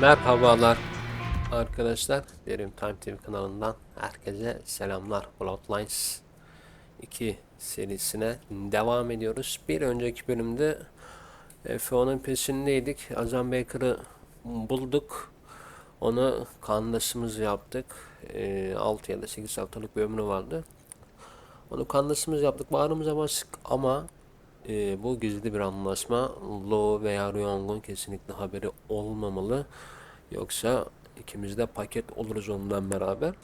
Merhabalar arkadaşlar. Bölüm Time TV kanalından herkese selamlar. Bloodlines 2 serisine devam ediyoruz. Bir önceki bölümde F.O.'nun peşindeydik. Ajan Baker'ı bulduk. Onu kandaşımız yaptık. 6 ya da 8 haftalık bir ömrü vardı. Onu kandaşımız yaptık. Bağrımıza bastık ama bu gizli bir anlaşma. Lo veya Ryong'un kesinlikle haberi olmamalı. Yoksa ikimiz de paket oluruz ondan beraber.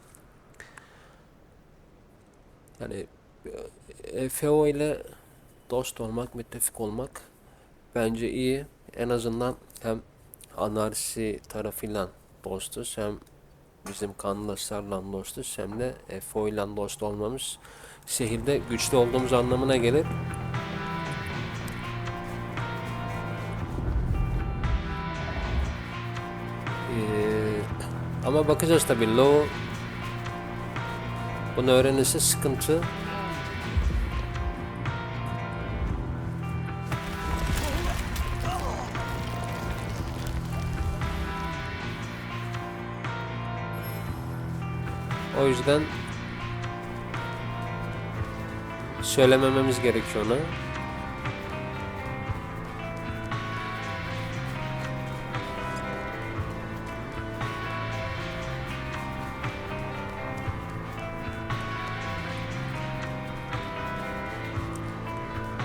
Yani FO ile dost olmak, müttefik olmak bence iyi. En azından hem anarşi tarafıyla dostuz, hem bizim kandaşlarla dostuz, hem de FO ile dost olmamız şehirde güçlü olduğumuz anlamına gelir. Ama bakacağız tabii. Lo bunu öğrenirse sıkıntı. O yüzden söylemememiz gerekiyor ona.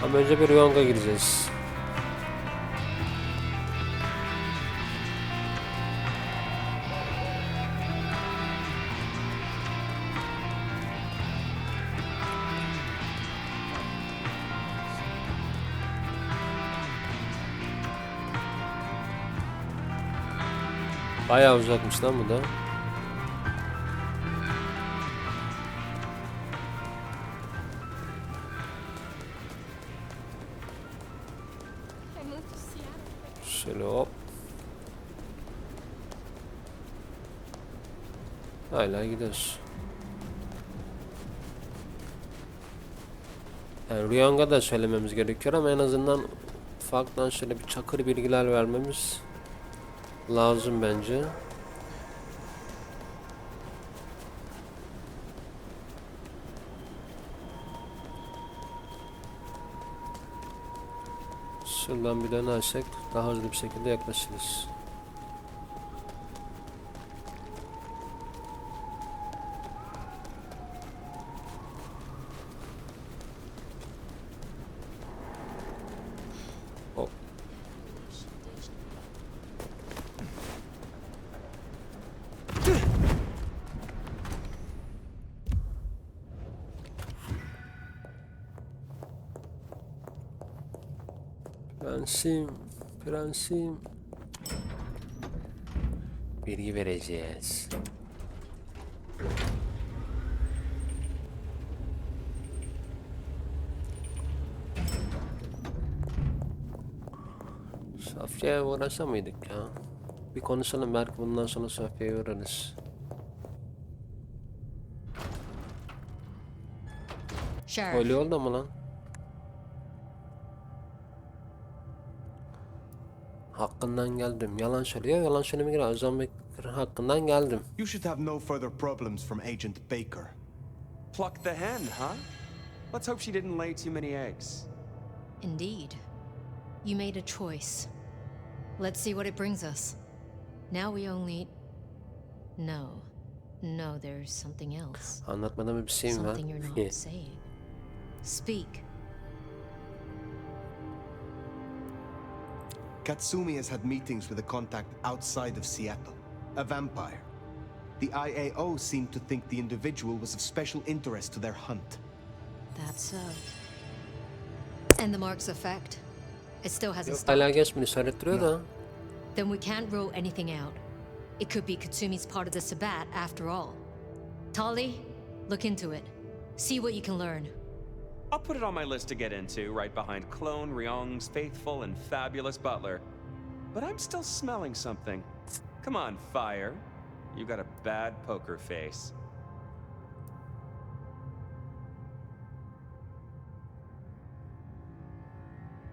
Ama önce bir Ryong'a gideceğiz. Bayağı uzakmış lan bu da. Şöyle hop. Hala gidiyoruz. Yani Ryong'a da söylememiz gerekiyor ama en azından ufaktan şöyle bir çakır bilgiler vermemiz lazım bence. Şuradan bir dönersek daha hızlı bir şekilde yaklaşırız. Hop. Prensim, prensim. Bilgi vereceğiz. Safya'ya uğrasa mıydık ya? Bir konuşalım, belki bundan sonra Safya'ya uğrarız. Öyle oldu mu lan? Hakkından geldim. Yalan söylüyor. Yalan söylemeye göre Ajan Baker hakkından geldim. You should have no further problems from Agent Baker. Pluck the hen, huh? Let's hope she didn't lay too many eggs. Indeed. You made a choice. Let's see what it brings us. Now we only... No. No, there's something else. Anlatmadığım bir şey mi var? Something you're not saying. Speak. Katsumi has had meetings with a contact outside of Seattle, a vampire. The IAO seemed to think the individual was of special interest to their hunt. That's so. And the mark's effect? It still hasn't Yok, stopped. hala geçmini işaretliyor da. Then we can't rule anything out. It could be Katsumi's part of the Sabbat after all. Tali, look into it. See what you can learn. I'll put it on my list to get into, right behind Clone Ryong's faithful and fabulous butler. But I'm still smelling something. Come on, Fire. You got a bad poker face.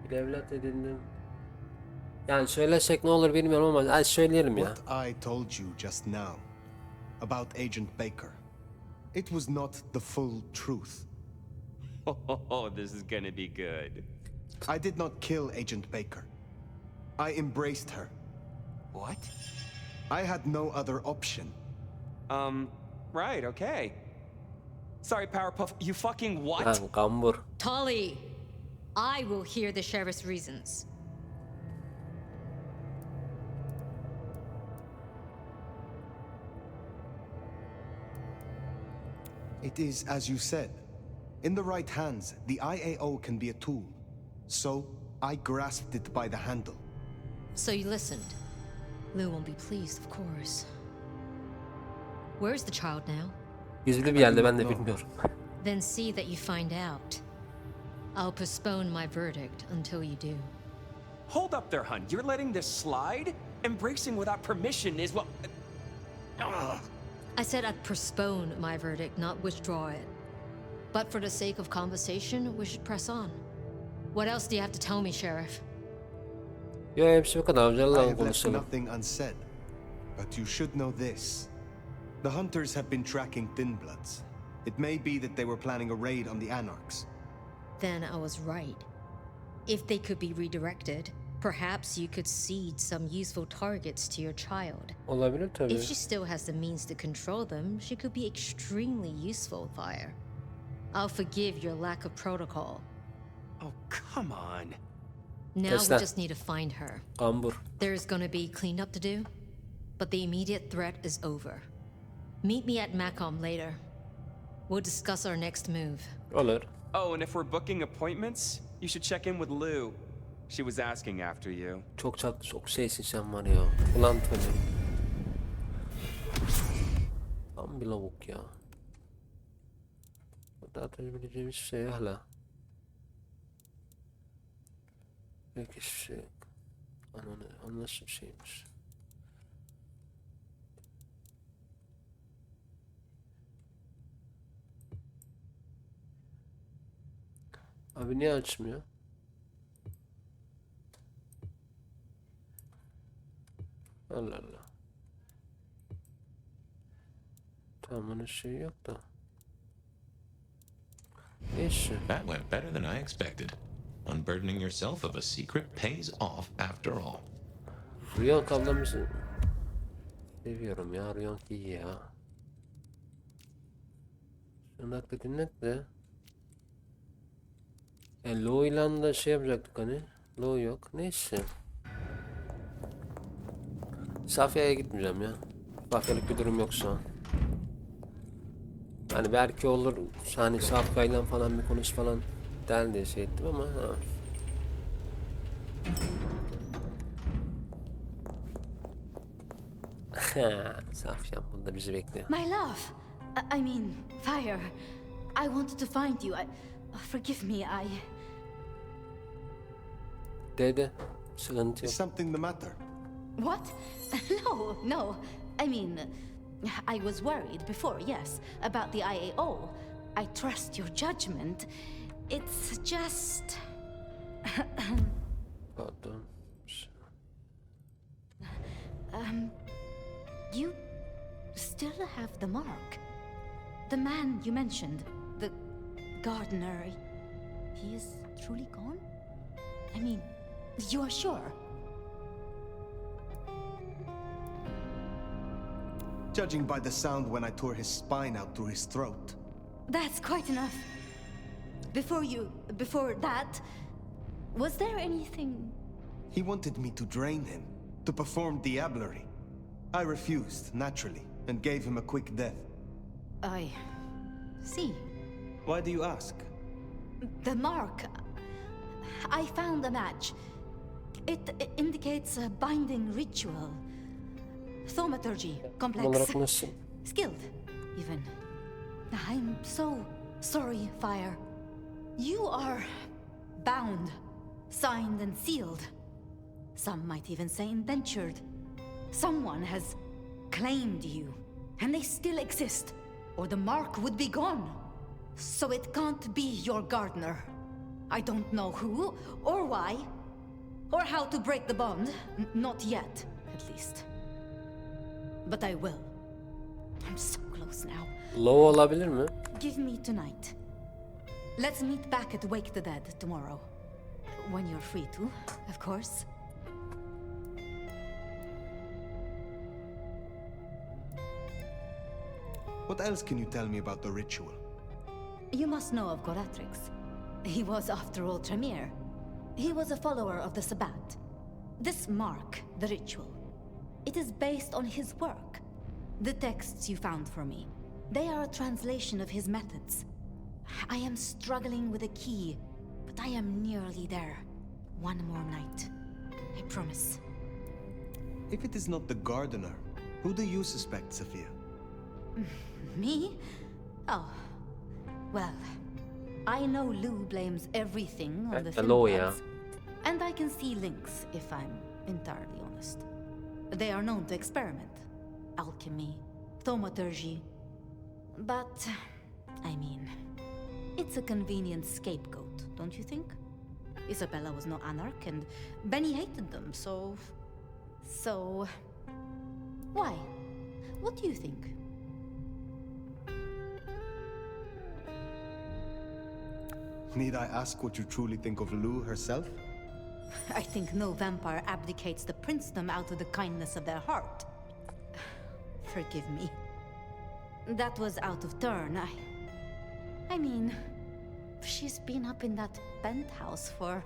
Bir evlat edindim. Yani söylesek ne olur bilmiyorum ama hadi söyleyelim ya. What I told you just now about Agent Baker, it was not the full truth. Oh, this is gonna be good. I did not kill Agent Baker. I embraced her. What? I had no other option. Right, okay. Sorry, Powerpuff, you fucking what? Lan kambur. Tolly, I will hear the sheriff's reasons. It is as you said. In the right hands, the IAO can be a tool. So, I grasped it by the handle. So you listened. Lou won't be pleased, of course. Where's the child now? Gizli bir yerde ben de bilmiyorum. Then see that you find out. I'll postpone my verdict until you do. Hold up there, hun. You're letting this slide? Embracing without permission is what... Ugh. I said I'd postpone my verdict, not withdraw it. But for the sake of conversation, we should press on. What else do you have to tell me, Sheriff? Ya hepsi bu kadar. I Canlı have left konuşalım. nothing unsaid. But you should know this. The hunters have been tracking Thin Bloods. It may be that they were planning a raid on the Anarchs. Then I was right. If they could be redirected, perhaps you could seed some useful targets to your child. Olabilir tabii. If she still has the means to control them, she could be extremely useful, Fire. I'll forgive your lack of protocol. Oh, come on. Now Kes we lan. just need to find her. Kambur. There's gonna be cleanup to do, but the immediate threat is over. Meet me at Macom later. We'll discuss our next move. Olur. Oh, and if we're booking appointments, you should check in with Lou. She was asking after you. Çok çatlı, çok şeysin sen var ya. Ulan tabii. Tam bir lavuk ya. Burada atabileceğimiz hiçbir şey yok hala. Yok hiçbir şey yok. Ananı nasıl bir şeymiş. Abi niye açmıyor? Allah Allah. Tamam onun şeyi yok da. Neyse. That went better than I expected. Unburdening yourself of a secret pays off after all. Rüyon ablamızı seviyorum ya. Rüyon iyi ya. Şunakla dinlet de. Lo ile de şey yapacaktık hani. Lo yok. Neyse. Safya'ya gitmeyeceğim ya. Safya'lık bir durum yok şu an. Hani belki olur. Hani Safya'yla falan bir konuş falan der diye şey ettim ama ha. Safya burada bizi bekliyor. My love, I mean, Fire. I wanted to find you. Forgive me, Dede, sıkıntı Is yok. something the matter? What? No. I mean, I was worried before, yes, about the IAO. I trust your judgment. It's just... Pardon. You still have the mark. The man you mentioned, the gardener, he is truly gone? I mean, you are sure? Judging by the sound when I tore his spine out through his throat. That's quite enough. Before that, was there anything? He wanted me to drain him, to perform diablerie. I refused, naturally, and gave him a quick death. I see. Why do you ask? The mark. I found a match. It indicates a binding ritual. Thaumaturgy, complex. Olarak nasıl? Skilled, even. I'm so sorry, Fire. You are bound, signed and sealed. Some might even say indentured. Someone has claimed you, and they still exist, or the mark would be gone. So it can't be your gardener. I don't know who or why, or how to break the bond. Not yet, at least. But I will. I'm so close now. Low olabilir mi? Give me tonight. Let's meet back at Wake the Dead tomorrow. When you're free to, of course. What else can you tell me about the ritual? You must know of Goratrix. He was, after all, Tremere. He was a follower of the Sabbat. This mark, the ritual, it is based on his work. The texts you found for me, they are a translation of his methods. I am struggling with a key, but I am nearly there. One more night. I promise. If it is not the gardener, who do you suspect, Sophia? Me? Oh. Well, I know Lou blames everything on the hello, yeah. Finbloods, and I can see links, if I'm entirely honest. They are known to experiment. Alchemy, thaumaturgy. But, I mean, it's a convenient scapegoat, don't you think? Isabella was no anarch, and Benny hated them, so... Why? What do you think? Need I ask what you truly think of Lou herself? I think no vampire abdicates the princedom out of the kindness of their heart. Forgive me. That was out of turn. I mean, she's been up in that penthouse for,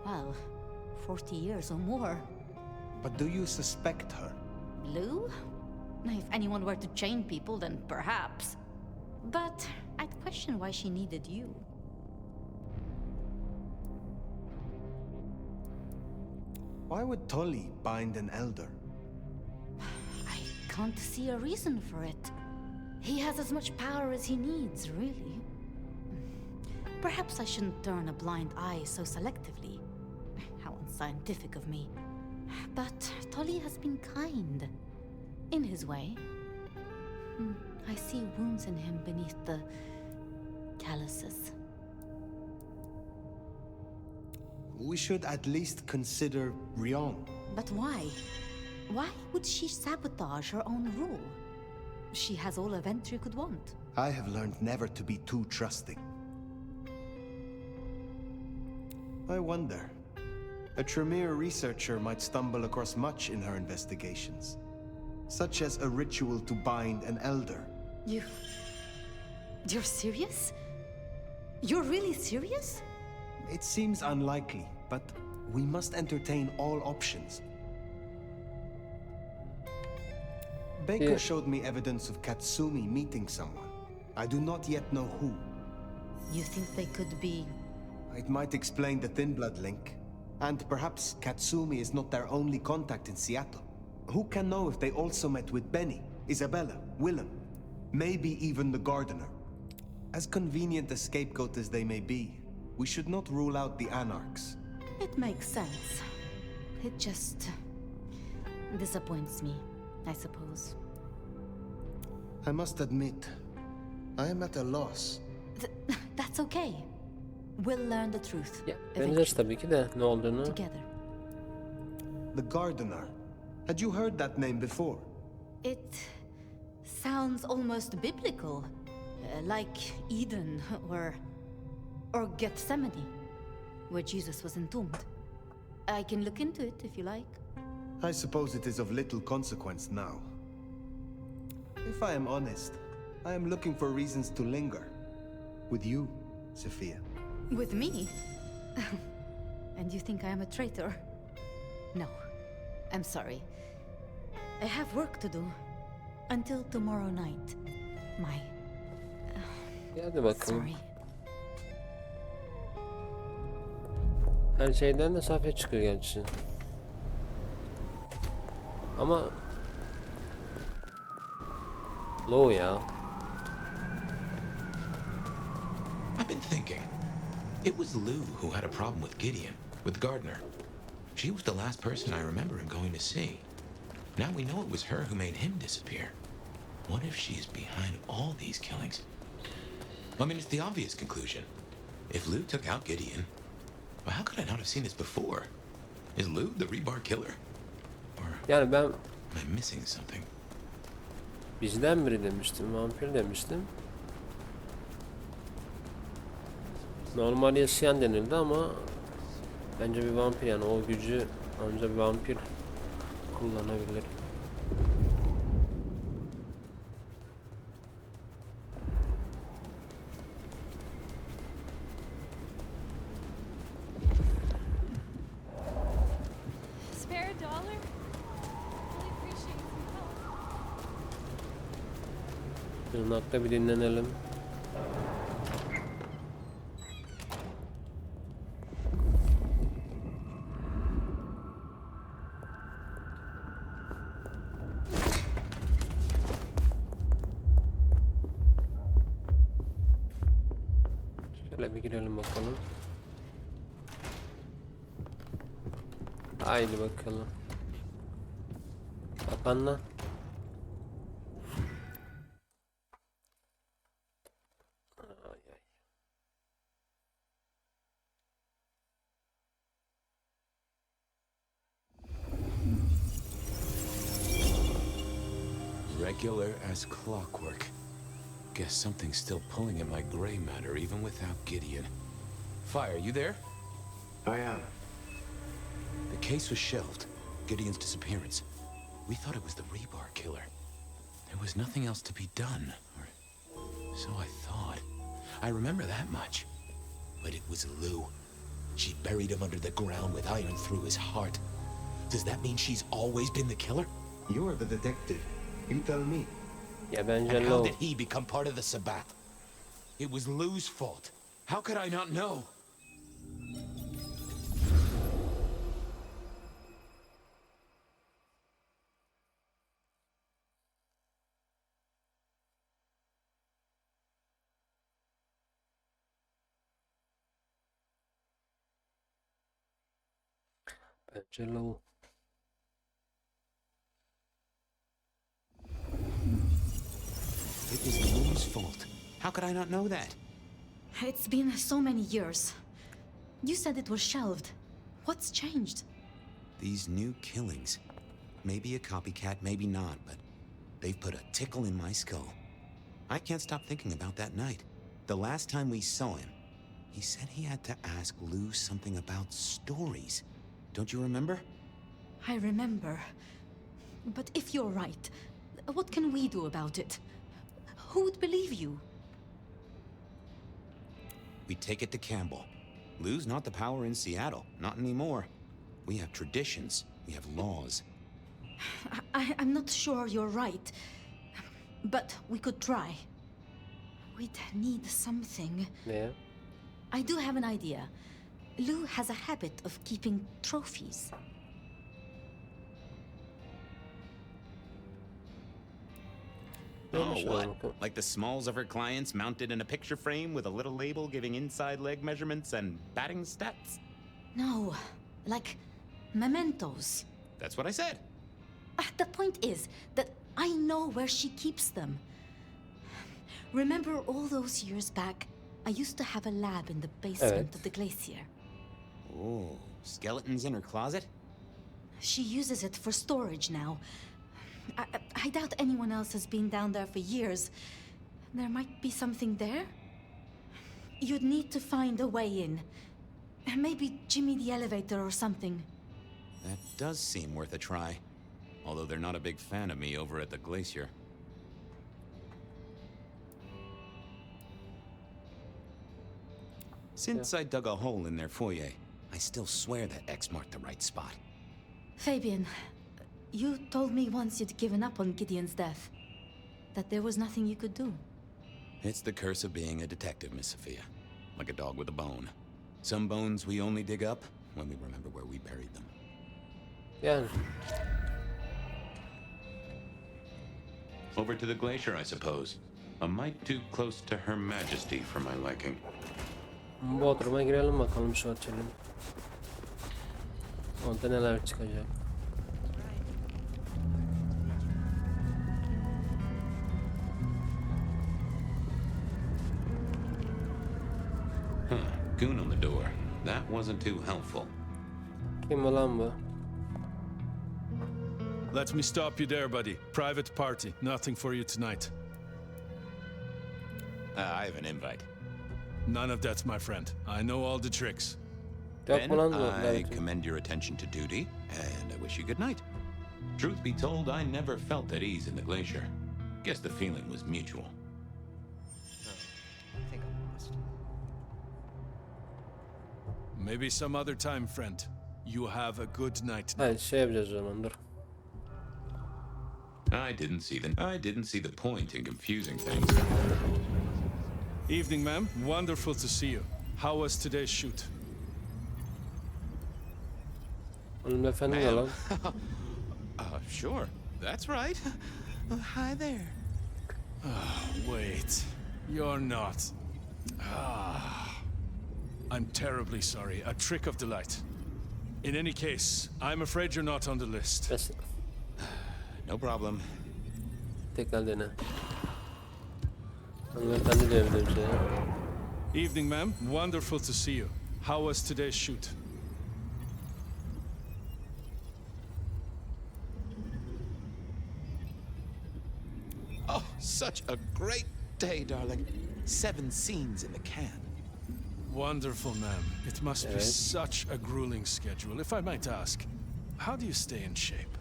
well, 40 years or more. But do you suspect her? Lou? If anyone were to chain people, then perhaps. But I'd question why she needed you. Why would Tully bind an elder? I can't see a reason for it. He has as much power as he needs, really. Perhaps I shouldn't turn a blind eye so selectively. How unscientific of me. But Tully has been kind. In his way. I see wounds in him beneath the calluses. We should at least consider Rion. But why? Why would she sabotage her own rule? She has all a Ventry could want. I have learned never to be too trusting. I wonder. A Tremere researcher might stumble across much in her investigations. Such as a ritual to bind an elder. You're serious? You're really serious? It seems unlikely, but we must entertain all options. Baker Yeah. showed me evidence of Katsumi meeting someone. I do not yet know who. You think they could be... It might explain the thin blood link. And perhaps Katsumi is not their only contact in Seattle. Who can know if they also met with Benny, Isabella, Willem, maybe even the gardener? As convenient a scapegoat as they may be, we should not rule out the anarchs. It makes sense. It just... disappoints me, I suppose. I must admit, I am at a loss. That's okay. We'll learn the truth. Ya öğreneceğiz eventually, tabii ki de ne olduğunu. together. The gardener. Had you heard that name before? It sounds almost biblical. Like Eden or Gethsemane, where Jesus was entombed. I can look into it if you like. I suppose it is of little consequence now. If I am honest, I am looking for reasons to linger. With you, Sophia. With me? And you think I am a traitor? No. I'm sorry. I have work to do. Until tomorrow night. My... Hadi bakalım. sorry. Her şeyden de Safya çıkıyor gerçi. Ama low ya. I've been thinking. It was Lou who had a problem with Gideon, with Gardner. She was the last person I remember him going to see. Now we know it was her who made him disappear. What if she's behind all these killings? I mean, it's the obvious conclusion. If Lou took out Gideon, well, how could I not have seen this before? Is Lou the rebar killer? Or Yani ben am I missing something? bizden biri demiştim. Vampir demiştim. Normal yaşayan denildi ama bence bir vampir, yani o gücü ancak bir vampir kullanabilir. Spare a dollar? Really appreciate some help. Tırnakta bir dinlenelim. Şöyle bir girelim bakalım. Haydi bakalım. Kapanla. Ay ay. Regular as clockwork. Guess something's still pulling at my gray matter even without Gideon. Fire, you there? I am. The case was shelved. Gideon's disappearance. We thought it was the rebar killer. There was nothing else to be done. Or so I thought. I remember that much. But it was Lou. She buried him under the ground with iron through his heart. Does that mean she's always been the killer? You are the detective. You tell me. Ya bence And how Low. did he become part of the Sabbath? It was Lou's fault. How could I not know? Bence Low. It was Lou's fault. How could I not know that? It's been so many years. You said it was shelved. What's changed? These new killings. Maybe a copycat, maybe not, but they've put a tickle in my skull. I can't stop thinking about that night. The last time we saw him, he said he had to ask Lou something about stories. Don't you remember? I remember. But if you're right, what can we do about it? Who would believe you? We take it to Campbell. Lou's not the power in Seattle, not anymore. We have traditions, we have laws. I'm not sure you're right. But we could try. We'd need something. Ne? I do have an idea. Lou has a habit of keeping trophies. Oh, what? Like the smalls of her clients mounted in a picture frame with a little label giving inside leg measurements and batting stats? No, like mementos. That's what I said. The point is that I know where she keeps them. Remember all those years back, I used to have a lab in the basement Evet. of the glacier. Oh, skeletons in her closet? She uses it for storage now. I doubt anyone else has been down there for years. There might be something there. You'd need to find a way in. Maybe Jimmy the elevator or something. That does seem worth a try. Although they're not a big fan of me over at the glacier. Since I dug a hole in their foyer, I still swear that X marked the right spot. Fabian, you told me once you'd given up on Gideon's death. That there was nothing you could do. It's the curse of being a detective, Miss Sophia. Like a dog with a bone. Some bones we only dig up when we remember where we buried them. Yani Over to the glacier, I suppose. A mite too close to Her Majesty for my liking. Bodrum'a girelim bakalım şu otelin. Orada neler çıkacak. Huh, goon on the door. That wasn't too helpful. Kim ulan bu? Let me stop you there, buddy. Private party. Nothing for you tonight. I have an invite. None of that, my friend. I know all the tricks. Yok Ben, mu lan bu? I Evet. commend your attention to duty, and I wish you good night. Truth be told, I never felt at ease in the glacier. Guess the feeling was mutual. I think I'm lost. Maybe some other time, friend. You have a good night. Hayır şey yapacağız o zaman dur. I didn't see the point in confusing things. Evening, ma'am. Wonderful to see you. How was today's shoot? Hanımefendi ne lan? Sure. That's right. Hi there. Wait. You're not. I'm terribly sorry. A trick of the light. In any case, I'm afraid you're not on the list. Bes No problem. tekrar dene. Hanımefendi diyebilirim şey. Evening, ma'am. Wonderful to see you. How was today's shoot? Oh, such a great day, darling. 7 scenes in the can. Wonderful, ma'am. It must be Evet. such a grueling schedule. If I might ask, how do you stay in shape?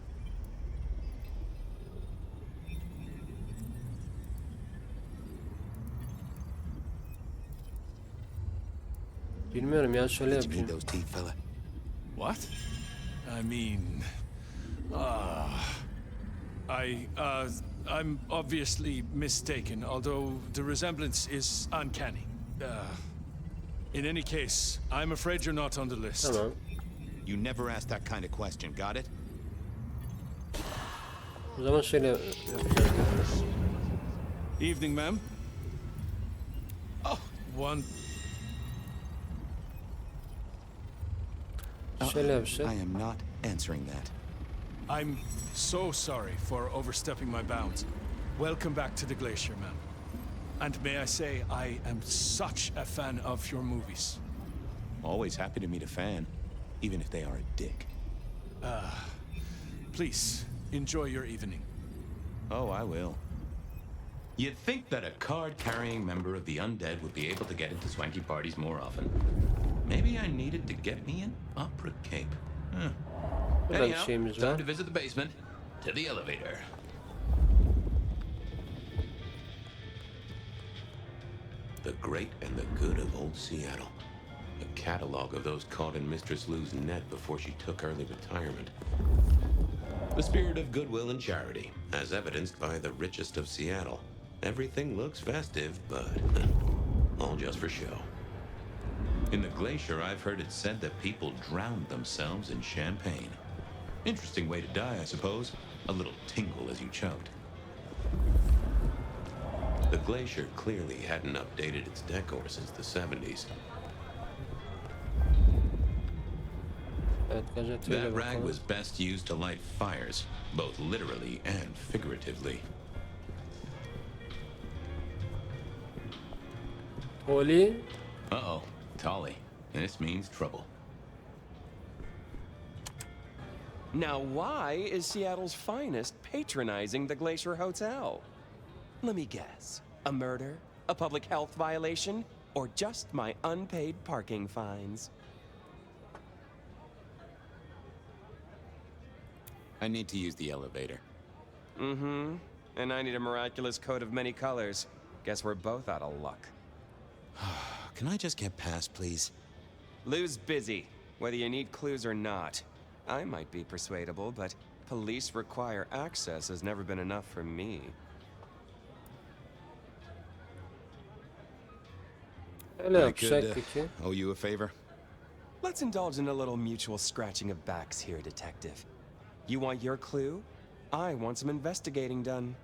Bilmiyorum ya şöyle Did you need yapayım. those teeth, fella? What? I mean, I'm obviously mistaken, although the resemblance is uncanny. In any case, I'm afraid you're not on the list. Tamam. You never asked that kind of question, got it? O zaman şöyle yapacağız. Evening, ma'am. Oh, one. Şöyle yapacağız. I am not answering that. I'm so sorry for overstepping my bounds. Welcome back to the glacier, ma'am. And may I say, I am such a fan of your movies. Always happy to meet a fan, even if they are a dick. Please, enjoy your evening. Oh, I will. You'd think that a card-carrying member of the undead would be able to get into swanky parties more often. Maybe I needed to get me an opera cape. Burada bir Anyhow, şeyimiz time var. to visit the basement. To the elevator. The great and the good of old Seattle. A catalog of those caught in Mistress Lou's net before she took early retirement. The spirit of goodwill and charity, as evidenced by the richest of Seattle. Everything looks festive, but all just for show. In the glacier, I've heard it said that people drowned themselves in champagne. Interesting way to die, I suppose. A little tingle as you choked. The glacier clearly hadn't updated its decor since the 70s. Evet gazeteyle That rag bakalım. was best used to light fires, both literally and figuratively. Oli. Uh-oh, Tolly. This means trouble. Now, why is Seattle's finest patronizing the Glacier Hotel? Let me guess. A murder? A public health violation? Or just my unpaid parking fines? I need to use the elevator. Mm-hmm. And I need a miraculous coat of many colors. Guess we're both out of luck. Can I just get past, please? Lou's busy, whether you need clues or not. I might be persuadable, but police require access has never been enough for me. Öyle I yapacak could peki. owe you a favor. Let's indulge in a little mutual scratching of backs here, Detective. You want your clue? I want some investigating done.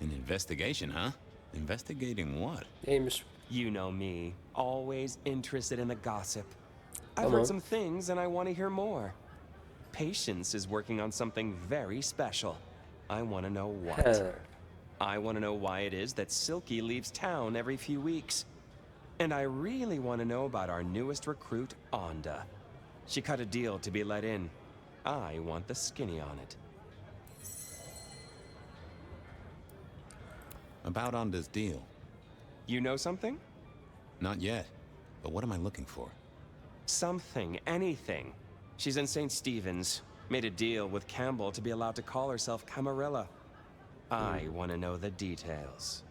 An investigation, huh? Investigating what? Neymiş? You know me, always interested in the gossip. I've Come heard on. some things and I want to hear more. Patience is working on something very special. I want to know what. He. I want to know why it is that Silky leaves town every few weeks. And I really want to know about our newest recruit, Onda. She cut a deal to be let in. I want the skinny on it. About on this deal. You know something? Not yet. But what am I looking for? Something, anything. She's in St. Stephen's. Made a deal with Campbell to be allowed to call herself Camarilla. I want to know the details.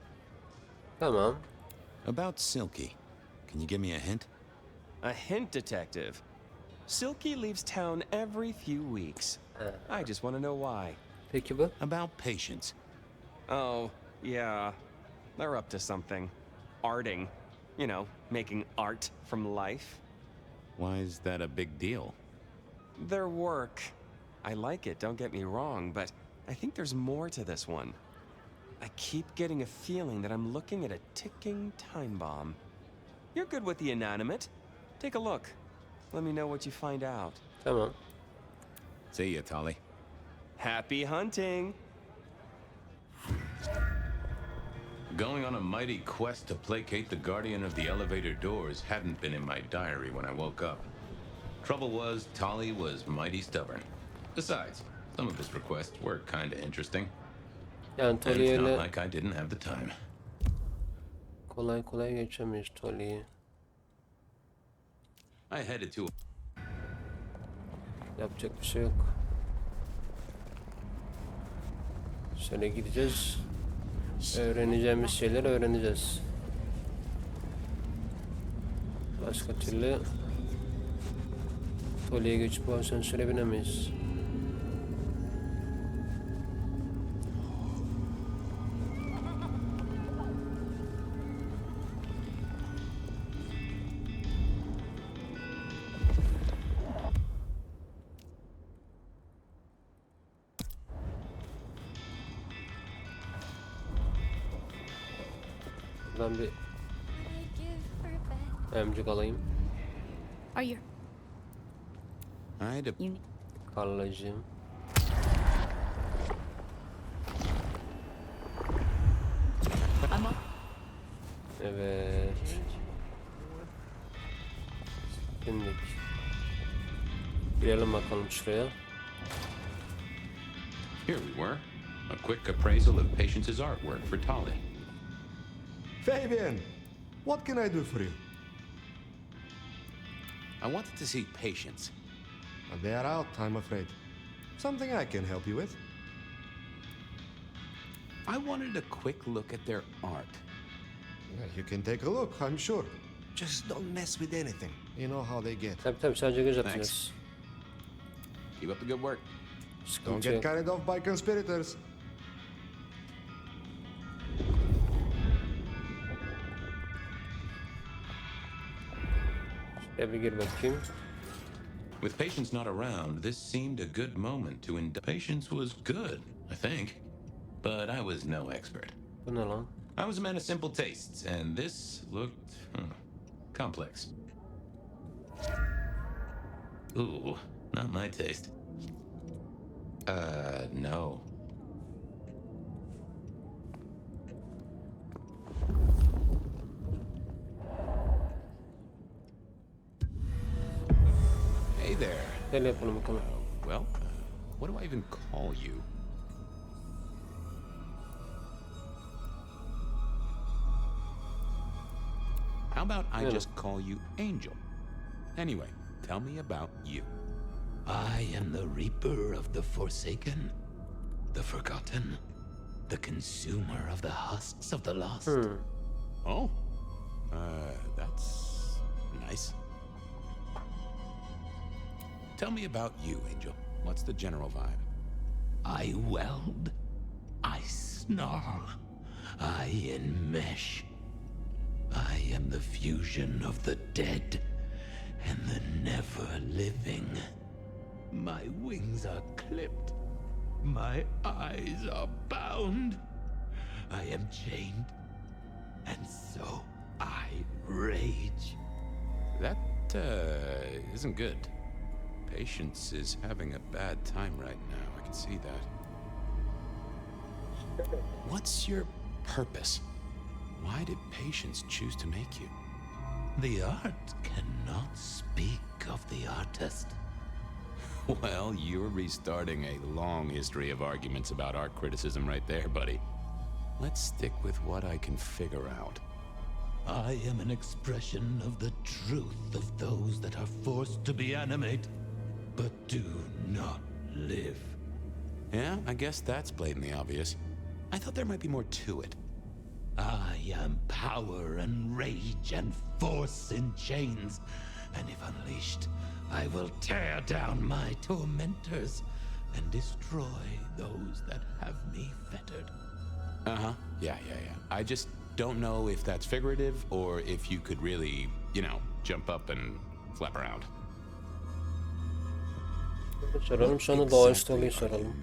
Tamam. About Silky. Can you give me a hint? A hint, detective. Silky leaves town every few weeks. I just want to know why. Peki bu? About Patience. Oh, yeah. They're up to something. Arting. You know, making art from life. Why is that a big deal? Their work. I like it, don't get me wrong, but I think there's more to this one. I keep getting a feeling that I'm looking at a ticking time bomb. You're good with the inanimate. Take a look. Let me know what you find out. Tamam. See ya, Tolly. Happy hunting! Going on a mighty quest to placate the guardian of the elevator doors hadn't been in my diary when I woke up. Trouble was, Tolly was mighty stubborn. Besides, some of his requests were kinda interesting. Yani And Tolly'yi it's not öyle like I didn't have the time. kolay kolay geçemeyiz Tolly'yi. I headed to Yapacak bir şey yok. Şöyle gideceğiz. Öğreneceğimiz şeyleri öğreneceğiz. Başka türlü Tolly'ye geçip bu asansöre binemeyiz. Ben bir I give for a bed. emcik alayım. Are you? I'd a You. Karlacığım. I'm up. Evet. Bindik. Girelim bakalım şuraya. Here we were. A quick appraisal of Patience's artwork for Tolly. Fabian, what can I do for you? I wanted to see Patience. They are out, I'm afraid. Something I can help you with? I wanted a quick look at their art. Yeah, you can take a look, I'm sure. Just don't mess with anything. You know how they get. Tabii tabii sadece göz atacağız. Keep up the good work. Don't Sıkıntı get yok. carried off by conspirators. Şuraya bir gir bakayım. With Patience not around, this seemed a good moment to Patience was good, I think. But I was no expert. Bu ne lan? I was a man of simple tastes, and this looked complex. Ooh, not my taste. No. Hey there. Şöyle yapalım bakalım. Well, what do I even call you? How about I Yeah. just call you Angel? Anyway, tell me about you. I am the reaper of the forsaken, the forgotten, the consumer of the husks of the lost. Oh, that's nice. Tell me about you, Angel. What's the general vibe? I weld, I snarl, I enmesh. I am the fusion of the dead and the never-living. My wings are clipped, my eyes are bound. I am chained, and so I rage. That, isn't good. Patience is having a bad time right now. I can see that. What's your purpose? Why did Patience choose to make you? The art cannot speak. work of the artist. Well, you're restarting a long history of arguments about art criticism right there, buddy. Let's stick with what I can figure out. I am an expression of the truth of those that are forced to be animate, but do not live. Yeah, I guess that's blatantly obvious. I thought there might be more to it. I am power and rage and force in chains, and if unleashed, I will tear down my tormentors and destroy those that have me fettered. Uh-huh. Yeah. I just don't know if that's figurative or if you could really, jump up and flap around. Soralım, sonra doğaüstü olayı soralım.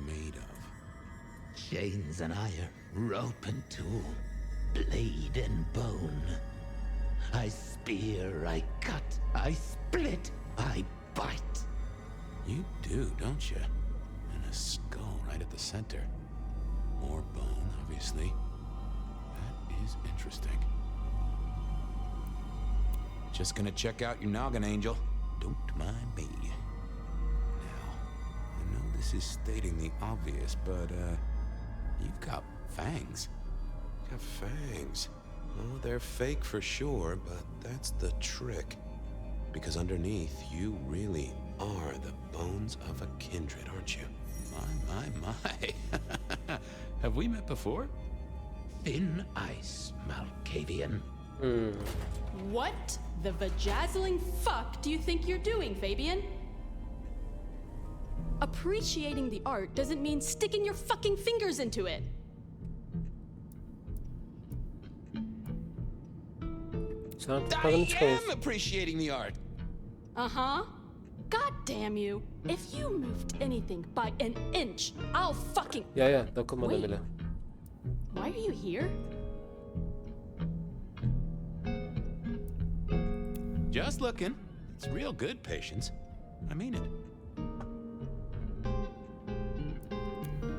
Chains and iron, rope and tool, blade and bone. I spear, I cut, I split, I bite. You do, don't you? And a skull right at the center. More bone, obviously. That is interesting. Just gonna check out your noggin, Angel. Don't mind me. Now, I know this is stating the obvious, but, you've got fangs. Got fangs. Oh, they're fake for sure, but that's the trick. Because underneath, you really are the bones of a kindred, aren't you? My. Have we met before? Thin ice, Malkavian. What the vajazzling fuck do you think you're doing, Fabian? Appreciating the art doesn't mean sticking your fucking fingers into it. I am appreciating the art. Uh-huh. God damn you. If you moved anything by an inch, I'll fucking... Ya, dokunmadım Wait. bile. Why are you here? Just looking. It's real good, Patience. I mean it.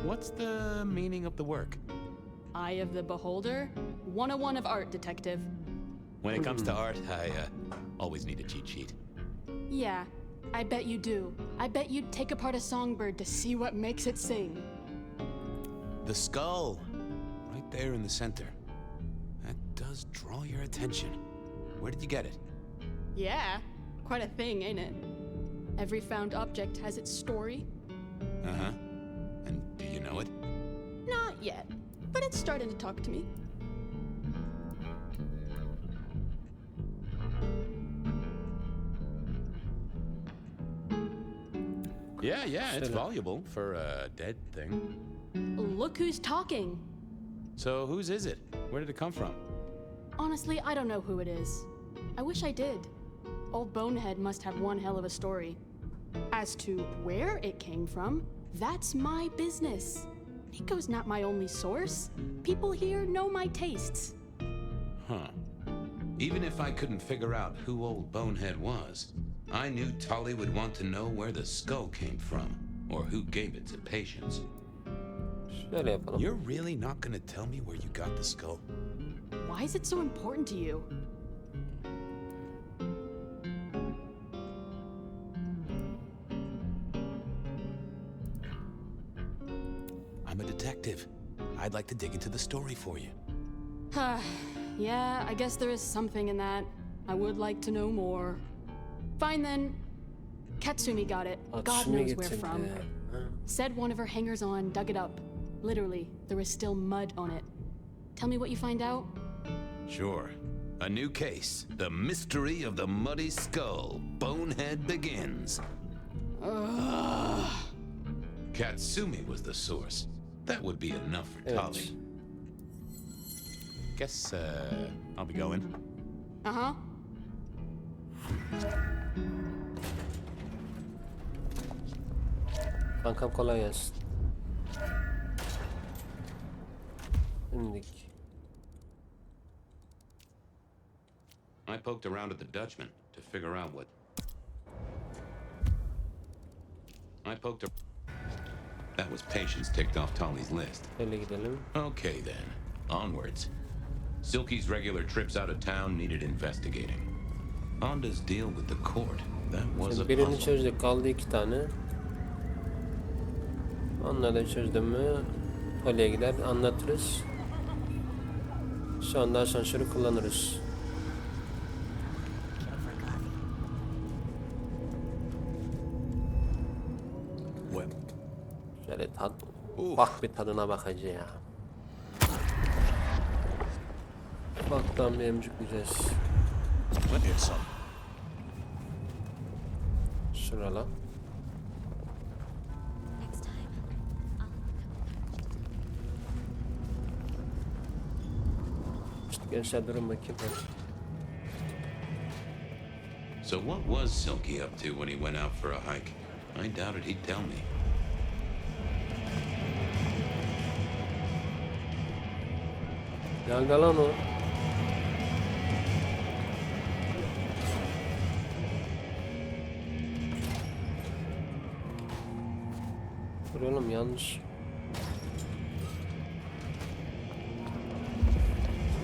What's the meaning of the work? Eye of the Beholder? 101 of art, detective. When it comes to art, I always need a cheat sheet. Yeah, I bet you do. I bet you'd take apart a songbird to see what makes it sing. The skull, right there in the center. That does draw your attention. Where did you get it? Yeah, quite a thing, ain't it? Every found object has its story. Uh-huh. And do you know it? Not yet, but it's starting to talk to me. Yeah, it's valuable for a dead thing. Look who's talking. So whose is it? Where did it come from? Honestly, I don't know who it is. I wish I did. Old Bonehead must have one hell of a story. As to where it came from, that's my business. Nico's not my only source. People here know my tastes. Huh. Even if I couldn't figure out who Old Bonehead was, I knew Tolly would want to know where the skull came from, or who gave it to Patience. Şöyle yapalım. You're really not gonna tell me where you got the skull? Why is it so important to you? I'm a detective. I'd like to dig into the story for you. Yeah, I guess there is something in that. I would like to know more. Fine then. Katsumi got it. God knows where from. Said one of her hangers-on dug it up. Literally, there was still mud on it. Tell me what you find out. Sure. A new case. The mystery of the muddy skull. Bonehead begins. Katsumi was the source. That would be enough for Tolly. Guess, I'll be going. Uh-huh. Kankam kolay gelsin. Şimdilik. I poked around at the Dutchman to figure out what... That was Patience ticked off Tolly's list. Şöyle gidelim. Okay then, onwards. Silky's regular trips out of town needed investigating. Onda's deal with the court. That was a Şimdi birini puzzle. çözdük. Kaldı 2 tane. Onları da çözdüm mü Poli'ye gider anlatırız. Şu anda asansörü kullanırız. Şöyle bak bir tadına bakacağız. Ufaktan bir emcikleyeceğiz. Şurala. Next time, İşte gençler durun bakayım. So what was Silky up to when he went out for a hike? I doubted he'd tell me. Nerede lan o? Dur oğlum yanlış.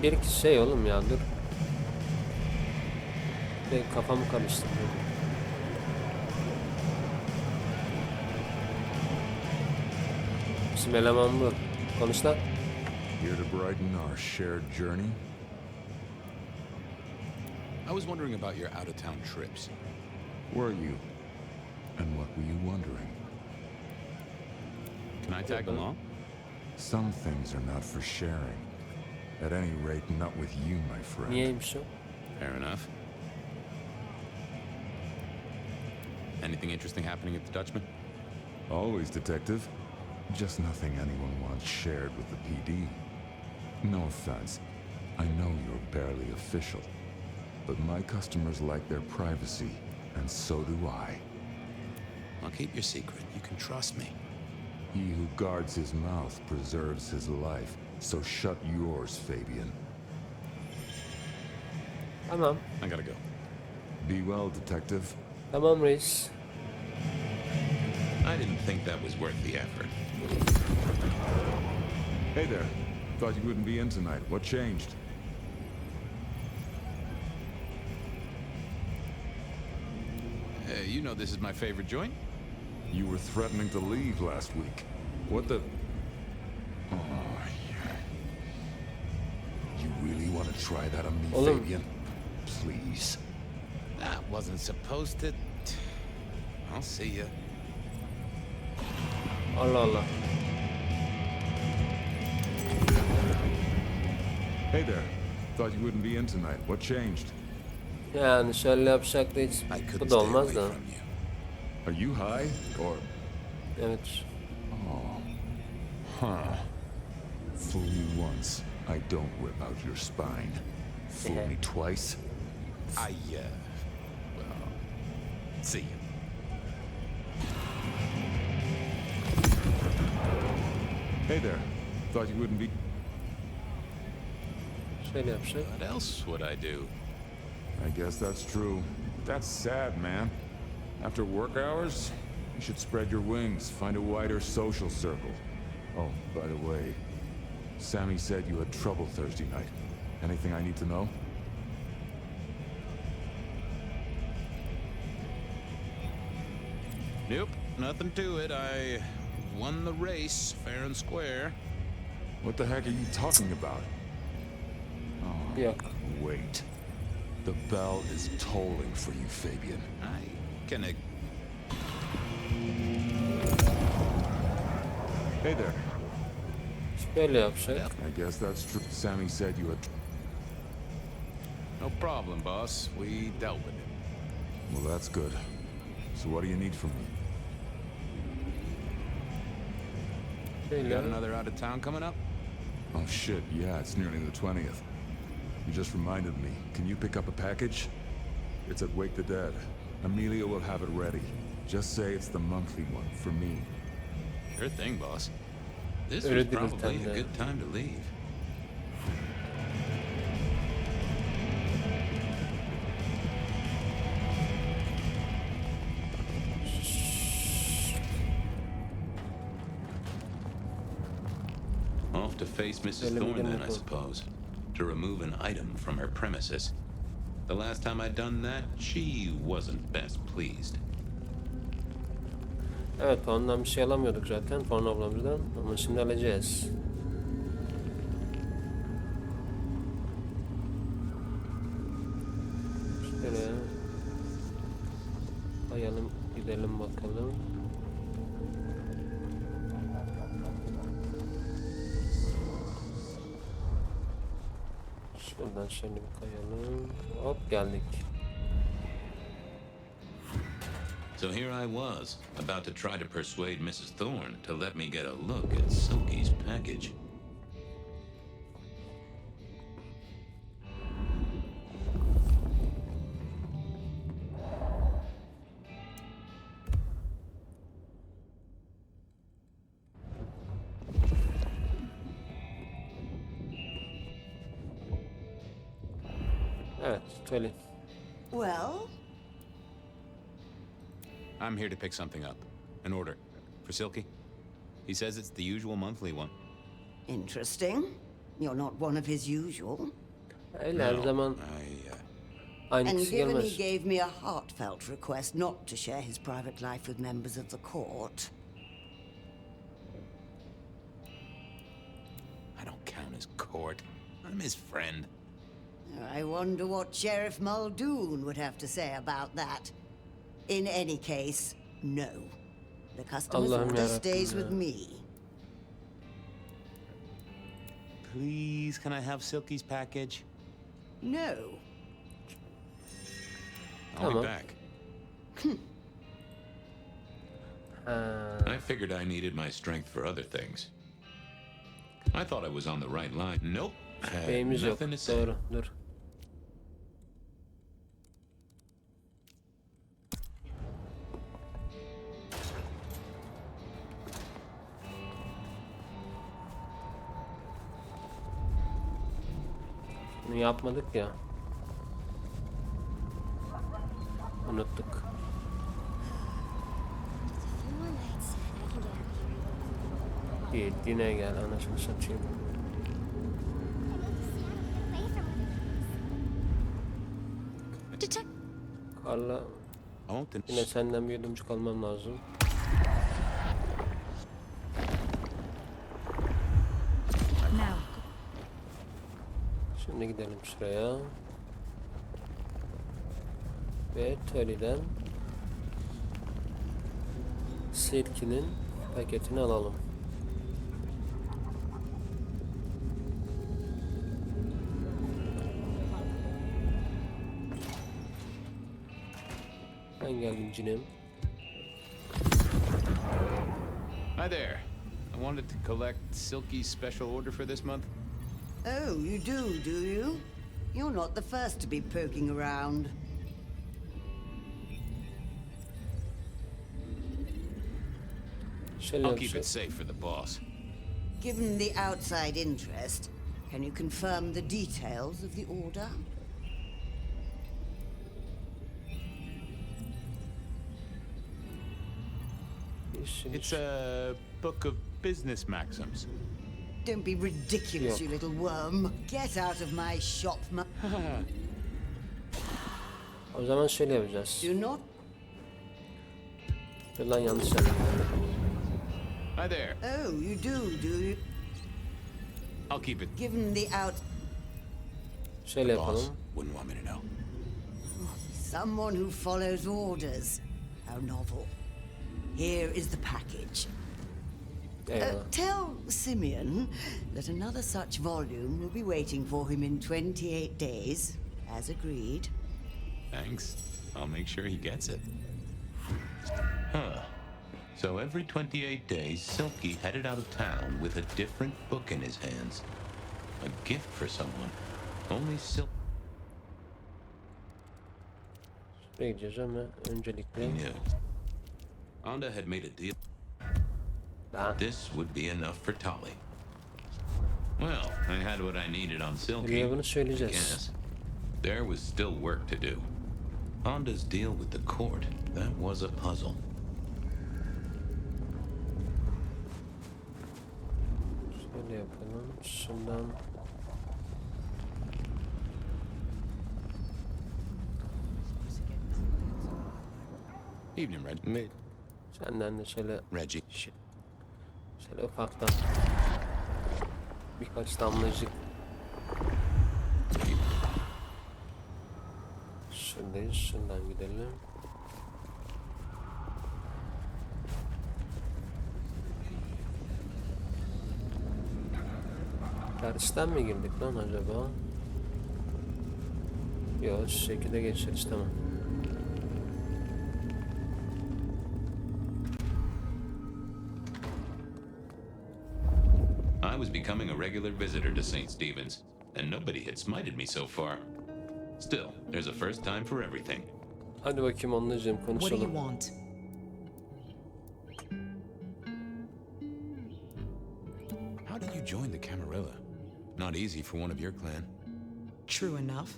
Bir iki şey oğlum ya dur. Ben kafamı karıştırdım. Bizim eleman bu. Konuş lan. Here to brighten our shared journey? I was wondering about your out-of-town trips. Were you? And what were you wondering? Can I tag along? Some things are not for sharing. At any rate, not with you, my friend. Niyeymiş o? Fair enough. Anything interesting happening at the Dutchman? Always, detective. Just nothing anyone wants shared with the PD. No offense. I know you're barely official. But my customers like their privacy, and so do I. I'll keep your secret. You can trust me. He who guards his mouth preserves his life. So shut yours, Fabian. Tamam. I gotta go. Be well, detective. Tamam reis. I didn't think that was worth the effort. Hey there. Thought you wouldn't be in tonight. What changed? You know this is my favorite joint? You were threatening to leave last week. What the... Oh, yeah. You really want to try that on me, Oğlum. Fabian? Please. That wasn't supposed to... I'll see ya. Allah Allah. Hey there. Thought you wouldn't be in tonight. What changed? Yani şöyle yapacak da hiç I bu couldn't da stay olmaz away da. from you. Are you high? Or... Evet. Huh. Fool me once, I don't whip out your spine. Fool me twice? Well, see ya. Hey there. Thought you wouldn't be... Şöyle yapacak. What else would I do? I guess that's true. That's sad, man. After work hours, you should spread your wings, find a wider social circle. Oh, by the way, Sammy said you had trouble Thursday night. Anything I need to know? Nope, nothing to it. I won the race, fair and square. What the heck are you talking about? Oh, Yok. wait. The bell is tolling for you, Fabian. I can... Hey there. Şöyle yapacak. I guess that's true. Sammy said you had... No problem, boss. We dealt with it. Well, that's good. So what do you need from me? You got Şöyle. another out of town coming up? Oh shit, yeah, it's nearly the 20th. You just reminded me. Can you pick up a package? It's at Wake the Dead. Amelia will have it ready. Just say it's the monthly one, for me. Sure thing, boss. This Öyle was değil probably tabii. a good time to leave. Off to face Mrs. Bölüm Thorne then, I gidelim. suppose. To remove an item from her premises. The last time I'd done that, she wasn't best pleased. Evet, ondan bir şey alamıyorduk zaten Porno ablamızdan ama şimdi alacağız. Şöyle ayalım gidelim bakalım. Şuradan şöyle bir kayalım. Hop geldik. So here I was, about to try to persuade Mrs. Thorne to let me get a look at Silky's package. Evet, söyle. Well? I'm here to pick something up. An order. For Silky. He says it's the usual monthly one. Interesting. You're not one of his usual. Öyle her zaman aynı And kişi given he gelmez. gave me a heartfelt request not to share his private life with members of the court. I don't count as court. I'm his friend. I wonder what Sheriff Muldoon would have to say about that. In any case, no. The customer's Allah'ım order yarabbim stays ya. with me. Please, can I have Silky's package? No. I'll Tamam. be back. I figured I needed my strength for other things. I thought I was on the right line. Nope. Had Beyimiz yok. nothing to say. Doğru. Dur. Bunu yapmadık ya. Unuttuk. Yine gel anasını satayım. Karla yine senden bir yudumcuk almam lazım. Şimdi gidelim şuraya. Ve Tully'den Silky'nin paketini alalım. Ben geldim cinim. Hi there. I wanted to collect Silky's special order for this month. Oh, you do you? You're not the first to be poking around. I'll keep it safe for the boss. Given the outside interest, can you confirm the details of the order? It's a book of business maxims. Don't be ridiculous, you little worm. Get out of my shop, O zaman şöyle yapacağız. Do not. Dur lan yanlış yaptım. Hi there. Oh, you do you? I'll keep it. Given the out. Şöyle yapalım. Wouldn't want me to know. Someone who follows orders. How novel. Here is the package. Tell Simeon that another such volume will be waiting for him in 28 days, as agreed. Thanks. I'll make sure he gets it. Huh. So every 28 days, Silky headed out of town with a different book in his hands. A gift for someone. Only Silky Şuraya gideceğiz ama öncelikle knew. Onda had made a deal. This would be enough for Tolly. Well, I had what I needed on Silky. bunu söyleyeceğiz. Yes. There was still work to do. Onda's deal with the court, that was a puzzle. Şöyle yapalım. Şundan Evening, Reggie. Senden de şöyle Reggie. şöyle ufaktan birkaç damlacık. Şuradayız. Şuradan gidelim. Tersten mi girdik lan acaba? Yok, şu şekilde geçeriz, tamam. I was becoming a regular visitor to St. Stephen's, and nobody had smited me so far. Still, there's a first time for everything. Hadi bakayım onunla konuşalım. What do you want? How did you join the Camarilla? Not easy for one of your clan. True enough.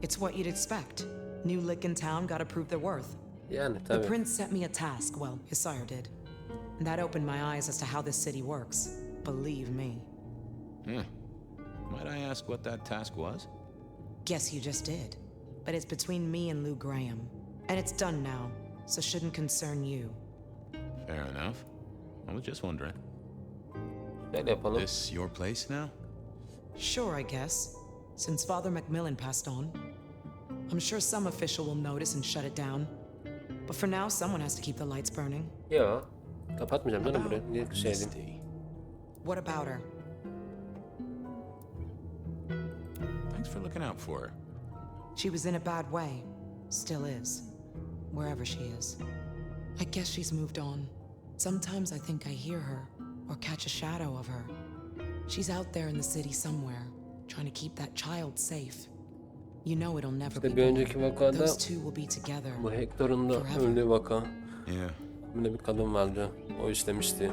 It's what you'd expect. New lick in town, gotta prove their worth. Yani The tabii. prince sent me a task, well, his sire did. And that opened my eyes as to how this city works. Believe me. Might I ask what that task was? Guess you just did. But it's between me and Lou Graham. And it's done now, so shouldn't concern you. Fair enough. I was just wondering. Böyle yapalım. This your place now? Sure, I guess. Since Father Macmillan passed on. I'm sure some official will notice and shut it down. But for now, someone has to keep the lights burning. Ya, kapatmayacağım canım burayı. Niye şeydim? What about her? Thanks for looking out for her. She was in a bad way. Still is. Wherever she is. I guess she's moved on. Sometimes I think I hear her, or catch a shadow of her. She's out there in the city somewhere, trying to keep that child safe. You know it'll never be İşte bir önceki born. vakada Those two will be together. bu Hector'un da öldüğü vaka. Yeah. Böyle bir kadın vardı. O istemişti.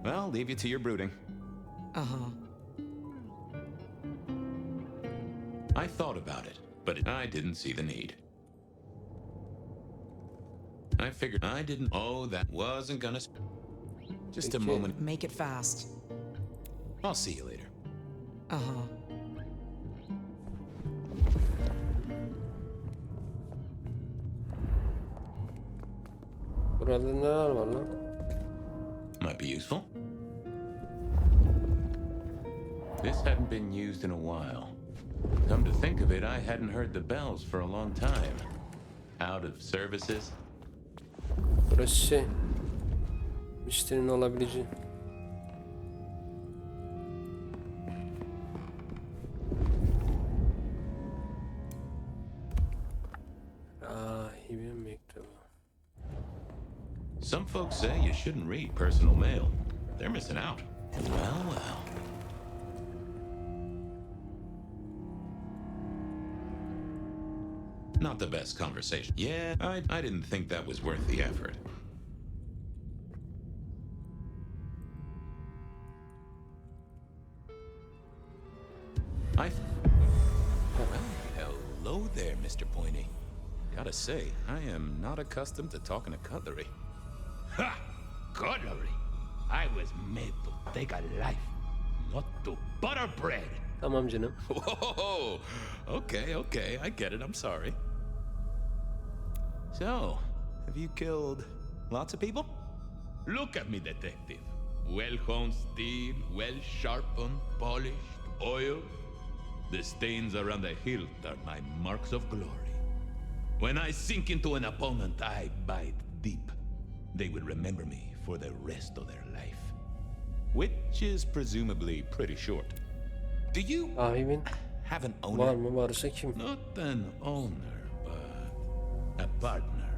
Well, leave you to your brooding. Uh-huh. I thought about it, but I didn't see the need. I figured I didn't. Oh, that wasn't gonna. Just a moment. Make it fast. I'll see you later. Uh-huh. Burada neler var lan? Might be useful. This hadn't been used in a while. Come to think of it, I hadn't heard the bells for a long time. Out of services. Burası şey. Müşterinin olabileceği. Rahibin mektubu. Some folks say you shouldn't read personal mail. They're missing out. Well, well. Not the best conversation. Yeah, I didn't think that was worth the effort. Well, hello there, Mr. Pointy. Gotta say, I am not accustomed to talking to cutlery. Ha! Cutlery! I was made to take a life, not to butter bread. Tamam canım. Whoa! Okay, I get it, I'm sorry. So, have you killed lots of people? Look at me, detective. Well-honed steel, well-sharpened, polished, oiled. The stains around the hilt are my marks of glory. When I sink into an opponent, I bite deep. They will remember me for the rest of their life. Which is presumably pretty short. Do you Rahibin have an var owner? mı? Varsa kim? Not an owner, but a partner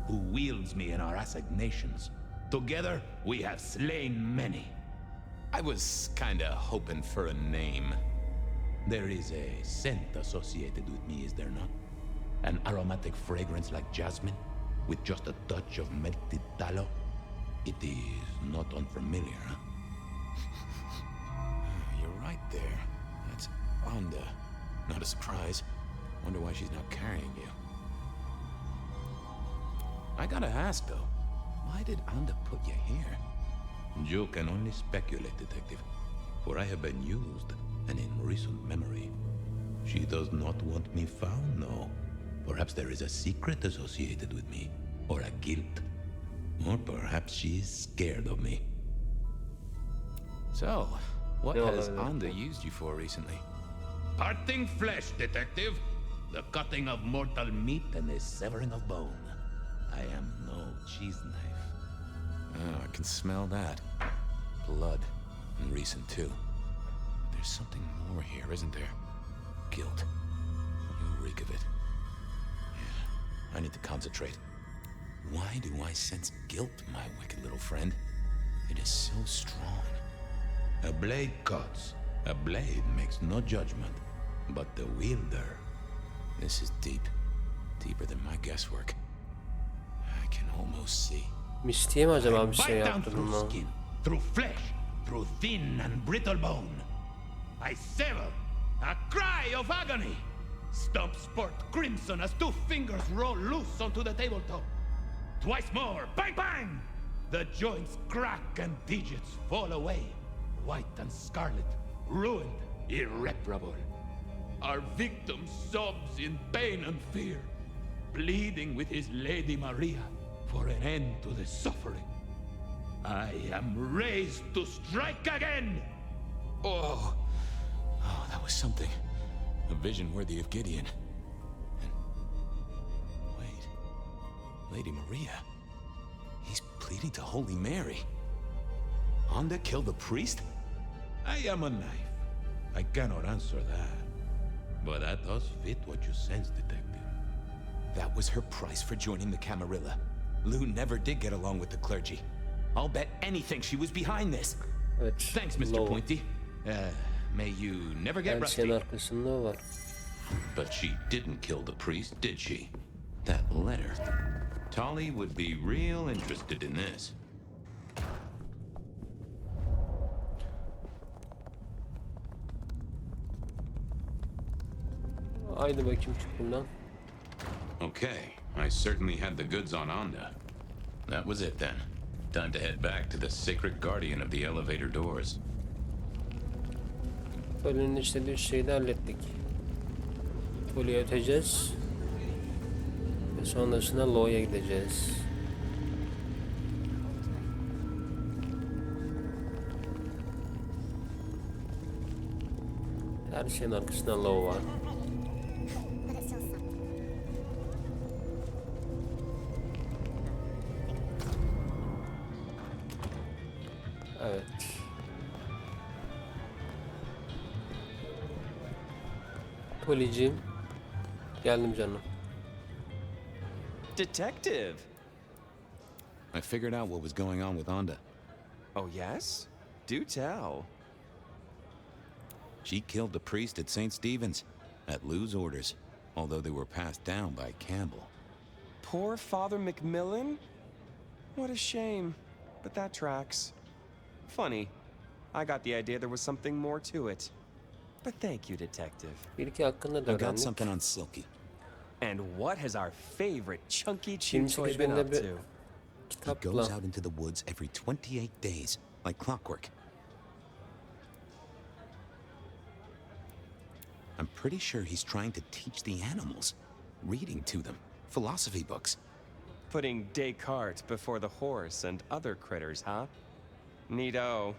who wields me in our assignations. Together, we have slain many. I was kinda hoping for a name. There is a scent associated with me, is there not? An aromatic fragrance like jasmine, with just a touch of melted tallow. It is not unfamiliar, huh? You're right there. That's Onda. Not a surprise. Wonder why she's not carrying you. I gotta ask, though. Why did Onda put you here? You can only speculate, detective, for I have been used, and in recent memory. She does not want me found, no. Perhaps there is a secret associated with me. or a guilt. Or perhaps she is scared of me. So, what has Onda used you for recently? Parting flesh, detective. The cutting of mortal meat and the severing of bone. I am no cheese knife. Oh, I can smell that. Blood. And recent, too. There's something more here, isn't there? Guilt. You reek of it. Yeah, I need to concentrate. Why do I sense guilt, my wicked little friend? It is so strong. A blade cuts. A blade makes no judgment. But the wielder... This is deep. Deeper than my guesswork. I can almost see. Mistiye mi acaba bir şey Bite down yaptı through bununla? skin, through flesh, through thin and brittle bone. I sever, a cry of agony. Stumps spurt crimson as two fingers roll loose onto the tabletop. Twice more, bang bang! The joints crack and digits fall away. White and scarlet, ruined, irreparable. Our victim sobs in pain and fear, pleading with his Lady Maria for an end to the suffering. I am raised to strike again! Oh, that was something. A vision worthy of Gideon. And... wait. Lady Maria. He's pleading to Holy Mary. Onda killed the priest? I am a knife. I cannot answer that. But that does fit what you sense, detective. That was her price for joining the Camarilla. Lou never did get along with the clergy. I'll bet anything she was behind this. Evet. Thanks, Mr. Pointy. May you never get Her şeyin rusty. arkasında o var. But she didn't kill the priest, did she? That letter. Tolly would be real interested in this. Haydi bakayım çık buradan. Okay, I certainly had the goods on Onda. That was it then. Time to head back to the sacred guardian of the elevator doors. Bölümün işlediği şeyi de hallettik. Poli'ye öteceğiz. Ve sonrasında Lo'ya gideceğiz. Her şeyin arkasında Lo var. Evet. Policim. Geldim canım. Detective! I figured out what was going on with Onda. Oh, yes? Do tell. She killed the priest at St. Stephen's, at Lou's orders, although they were passed down by Campbell. Poor Father Macmillan? What a shame. But that tracks. Funny. I got the idea there was something more to it. But thank you, Detective. Bir iki hakkında da I got öğrendik. something on Silky. And what has our favorite chunky chew toy 28 been binde up bir to? He goes kitapla. out into the woods every 28 days, like clockwork. I'm pretty sure he's trying to teach the animals, reading to them, philosophy books. Putting Descartes before the horse and other critters, huh? Neato.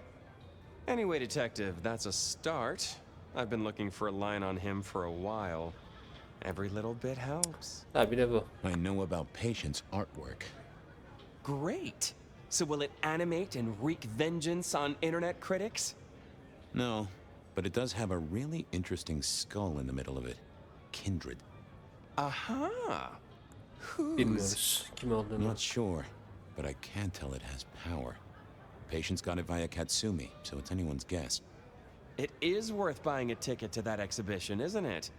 Anyway, Detective, that's a start. I've been looking for a line on him for a while. Every little bit helps. Ha bir de bu. I know about Patience artwork. Great! So will it animate and wreak vengeance on internet critics? No, but it does have a really interesting skull in the middle of it. Kindred. Aha! Whose? Bilmiyoruz kim olduğunu. Not sure, but I can tell it has power. Patience got it via Katsumi, so it's anyone's guess. It is worth buying a ticket to that exhibition, isn't it?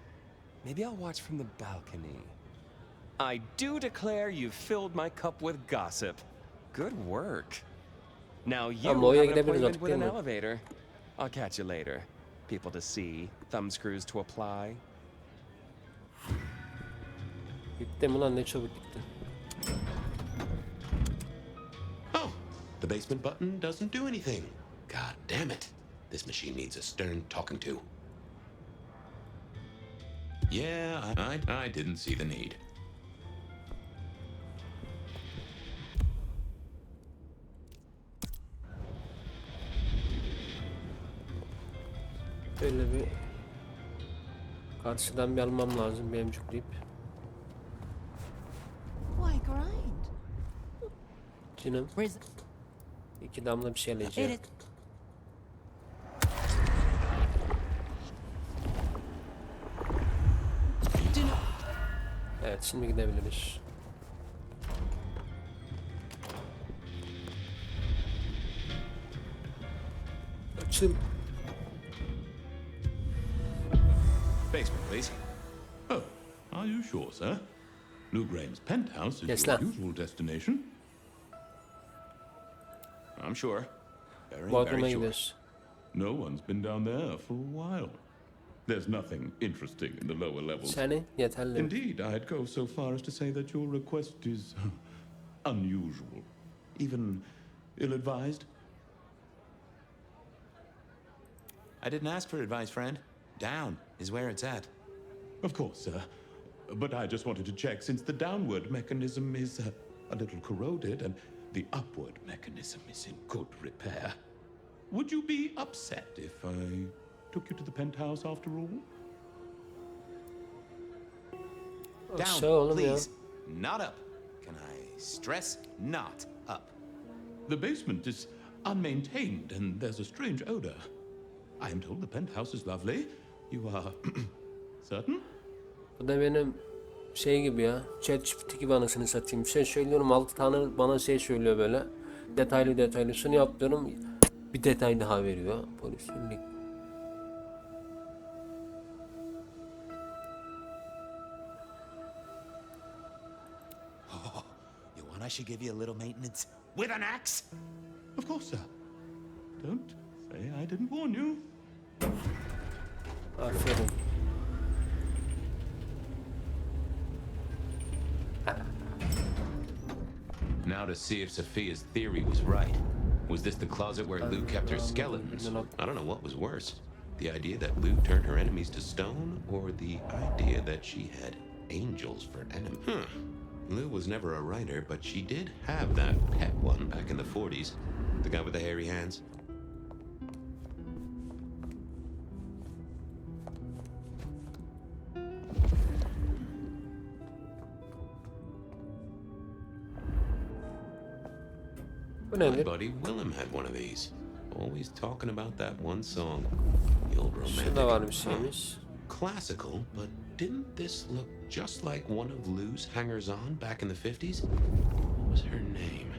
Maybe I'll watch from the balcony. I do declare you've filled my cup with gossip. Good work. Now you have Lo'ya an gidebiliriz appointment artık with değil an mi? elevator. I'll catch you later. People to see, thumbscrews to apply. Bitti mi lan, ne çabuk bitti. Oh, the basement button doesn't do anything. God damn it. This machine needs a stern talking to. Yeah, I didn't see the need. Böyle bir karşıdan bir almam lazım benim cükleyip. Why grind? Canım. İki damla bir şey alacağım. Evet, şimdi gidebiliriz. Açıl. Basement, please. Oh, are you sure, sir? Lou Graham's penthouse is Yes, your sir. usual destination? I'm sure. Very, Bodrum'a very sure. gidiyoruz. No one's been down there for a while. There's nothing interesting in the lower levels. Seni yeterli. Indeed, I'd go so far as to say that your request is unusual, even ill-advised. I didn't ask for advice, friend. Down is where it's at. Of course, sir. But I just wanted to check since the downward mechanism is a little corroded and the upward mechanism is in good repair. Would you be upset if I took you to the penthouse after all? Down, Aşağı oğlum ya. please. Not up. Can I stress not up? The basement is unmaintained and there's a strange odor. I am told the penthouse is lovely. You are certain? Bu da benim şey gibi ya. ChatGPT gibi anasını satayım. Bir şey söylüyorum 6 tane bana şey söylüyor böyle. Detaylısını yapıyorum. Bir detay daha veriyor. Polislik. You want I should give you a little maintenance with an axe? Of course, sir. Don't say I didn't warn you. Aferin. Now to see if Sophia's theory was right. Was this the closet where Lou kept her skeletons? I don't know what was worse. The idea that Lou turned her enemies to stone, or the idea that she had angels for enemies? Lou was never a writer, but she did have that pet one back in the 40s. The guy with the hairy hands. My buddy Willem had one of these. Always talking about that one song. The old Şurada var bir romantic. şeymiş. Classical, but didn't this look just like one of Lou's hangers-on back in the 50s? What was her name?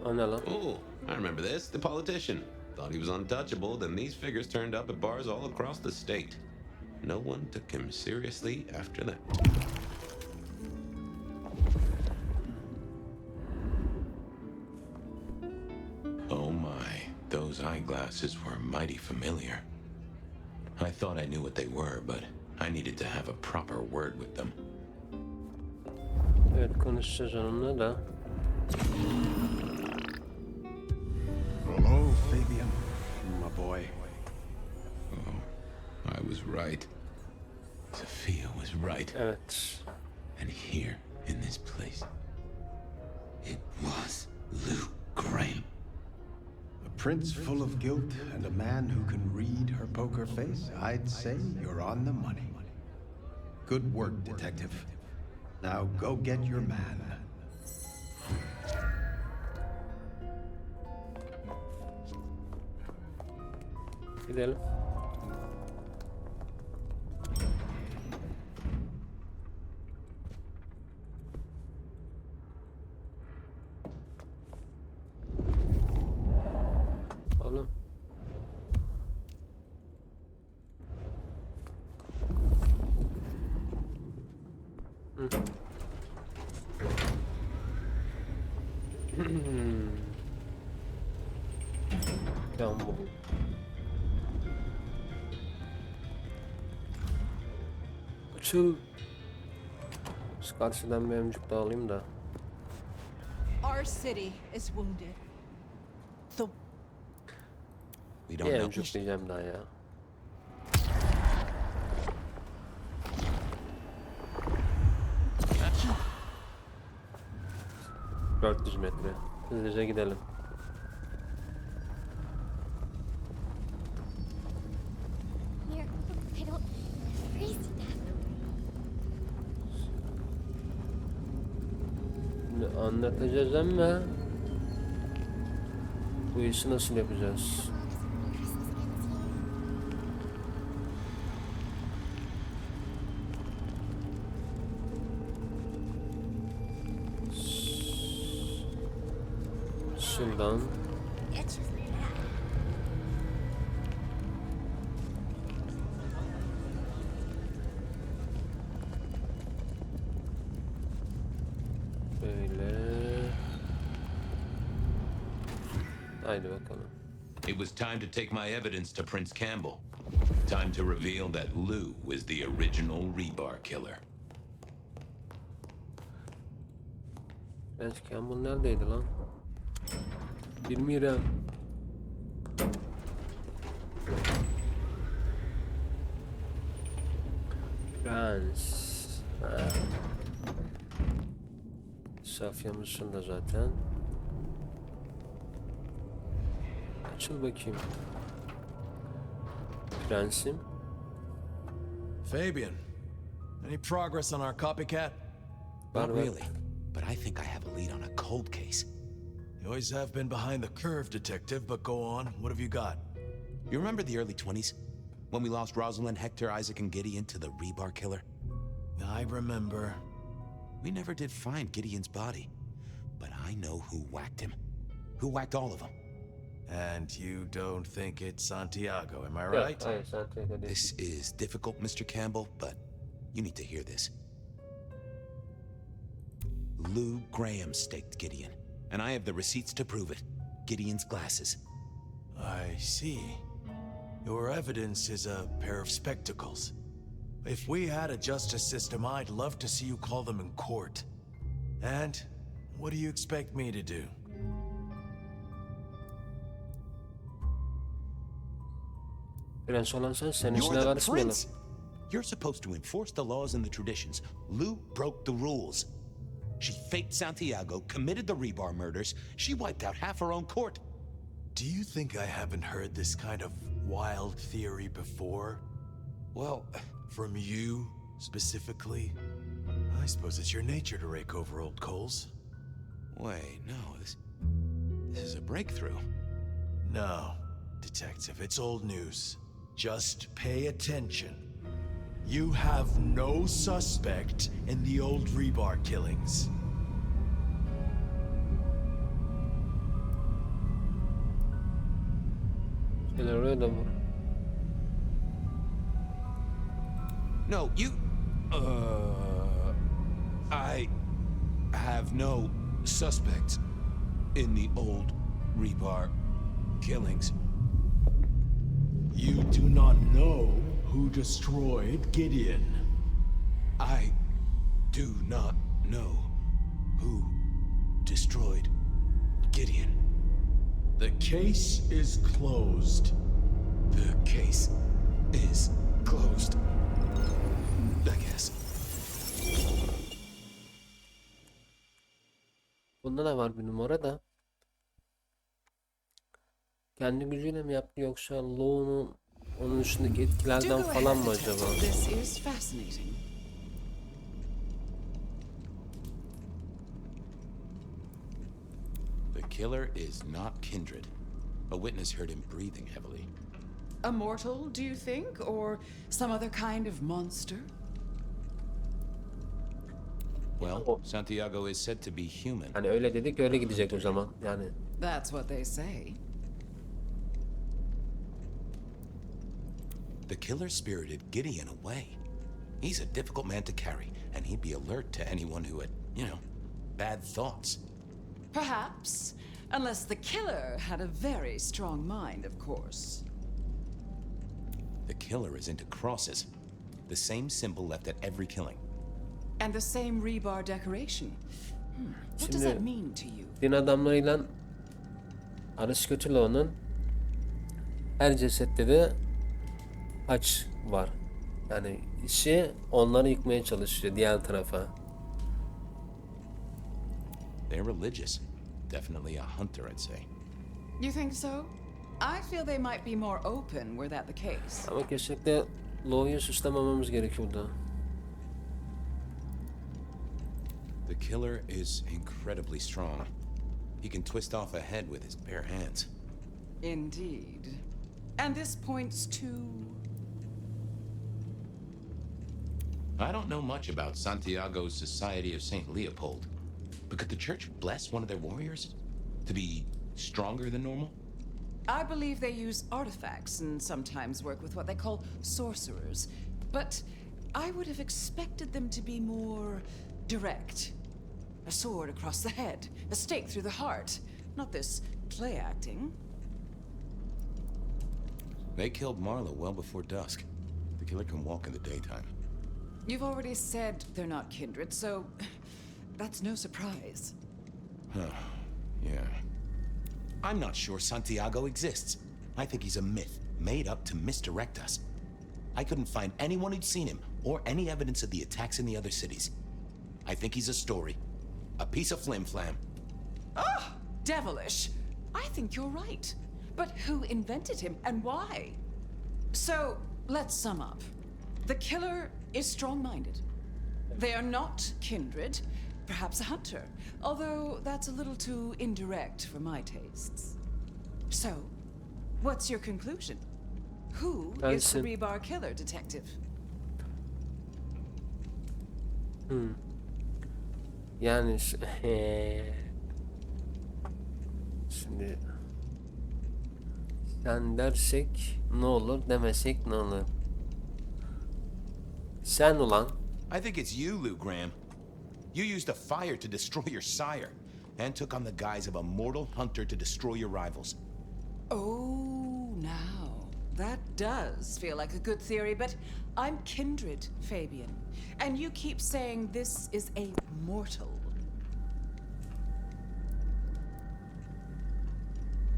O ne lan? Oh, I remember this. The politician. Thought he was untouchable, then these figures turned up at bars all across the state. No one took him seriously after that. Oh my, those eyeglasses were mighty familiar. I thought I knew what they were, but I needed to have a proper word with them. Evet, konuşacağız onunla da. Hello, Fabian, my boy. Oh, I was right. Sophia was right. Evet. And here, in this place, it was Lou Graham. A prince full of guilt and a man who can read her poker face. I'd say you're on the money. Good work, detective. Now go get your man. Gidelim. Oğlum. Hı. Tamam bu. Açıl. Şu karşıdan bir emcik daha alayım da. Our city is wounded. We Bir don't know. emcik diyeceğim daha ya. ...400 metre. Hızlıca gidelim. Anlatacağız ama bu işi nasıl yapacağız? Şuradan. Böyle. Haydi bakalım. It was time to take my evidence to Prince Campbell. Time to reveal that Lou was the original rebar killer. Prince Campbell neredeydi lan? Bilmiyorum. Prince. Ha. Safyamız şunda zaten. Açıl bakayım. Prensim. Fabian, any progress on our copycat? Not really, but I think I have a lead on a cold case. You always have been behind the curve, detective, but go on. What have you got? You remember the early 20s? When we lost Rosalind, Hector, Isaac, and Gideon to the rebar killer? I remember. We never did find Gideon's body, but I know who whacked him. Who whacked all of them. And you don't think it's Santiago, am I right? This is difficult, Mr. Campbell, but you need to hear this. Lou Graham staked Gideon, and I have the receipts to prove it. Gideon's glasses. I see. Your evidence is a pair of spectacles. If we had a justice system, I'd love to see you call them in court. And what do you expect me to do? Prens olan sen, senin içine karışmayalım. You're supposed to enforce the laws and the traditions. Lou broke the rules. She faked Santiago, committed the rebar murders. She wiped out half her own court. Do you think I haven't heard this kind of wild theory before? Well, from you, specifically? I suppose it's your nature to rake over old coals. Wait, no, this is a breakthrough. No, detective, it's old news. Just pay attention. You have no suspect in the old rebar killings. No, you... I have no suspects in the old rebar killings. You do not know who destroyed Gideon. I do not know who destroyed Gideon. The case is closed. The case is closed. I guess. Bunda da var bir numara da. Kendi gücüyle mi yaptı yoksa Low'un onun üstündeki etkilerden falan mı acaba? This is fascinating. The killer is not Kindred. A witness heard him breathing heavily. A mortal, do you think? Or some other kind of monster? Well, Santiago is said to be human. Hani öyle dedik öyle gidecek o zaman. Yani That's what they say. The killer spirited Gideon away. He's a difficult man to carry, and he'd be alert to anyone who had, you know, bad thoughts. Perhaps. Unless the killer had a very strong mind, of course. The killer is into crosses. The same symbol left at every killing. And the same rebar decoration. What does that mean to you? din adamlarıyla Aristotelo'nun her cesette de haç var. Yani işi onları yıkmaya çalışıyor diğer tarafa. They're religious. Definitely a hunter, I'd say. You think so? I feel they might be more open were that the case. Ama kesinlikle Low'yu suçlamamamız gerekiyordu. The killer is incredibly strong. He can twist off a head with his bare hands. Indeed. And this points to... I don't know much about Santiago's Society of St. Leopold, but could the church bless one of their warriors to be stronger than normal? I believe they use artifacts and sometimes work with what they call sorcerers. But I would have expected them to be more direct. A sword across the head, a stake through the heart. Not this play acting. They killed Marla well before dusk. The killer can walk in the daytime. You've already said they're not kindred, so that's no surprise. Yeah. I'm not sure Santiago exists. I think he's a myth, made up to misdirect us. I couldn't find anyone who'd seen him, or any evidence of the attacks in the other cities. I think he's a story. A piece of flim-flam. Ah, devilish. I think you're right. But who invented him, and why? So, let's sum up. The killer is strong-minded. They are not kindred, perhaps a hunter, although that's a little too indirect for my tastes. So, what's your conclusion? Who is the rebar killer, detective? Yani şimdi sen dersek ne olur, demesek ne olur? Sen ulan. I think it's you, Lou Graham. You used a fire to destroy your sire, and took on the guise of a mortal hunter to destroy your rivals. Oh, now. That does feel like a good theory, but I'm kindred, Fabian. And you keep saying this is a mortal.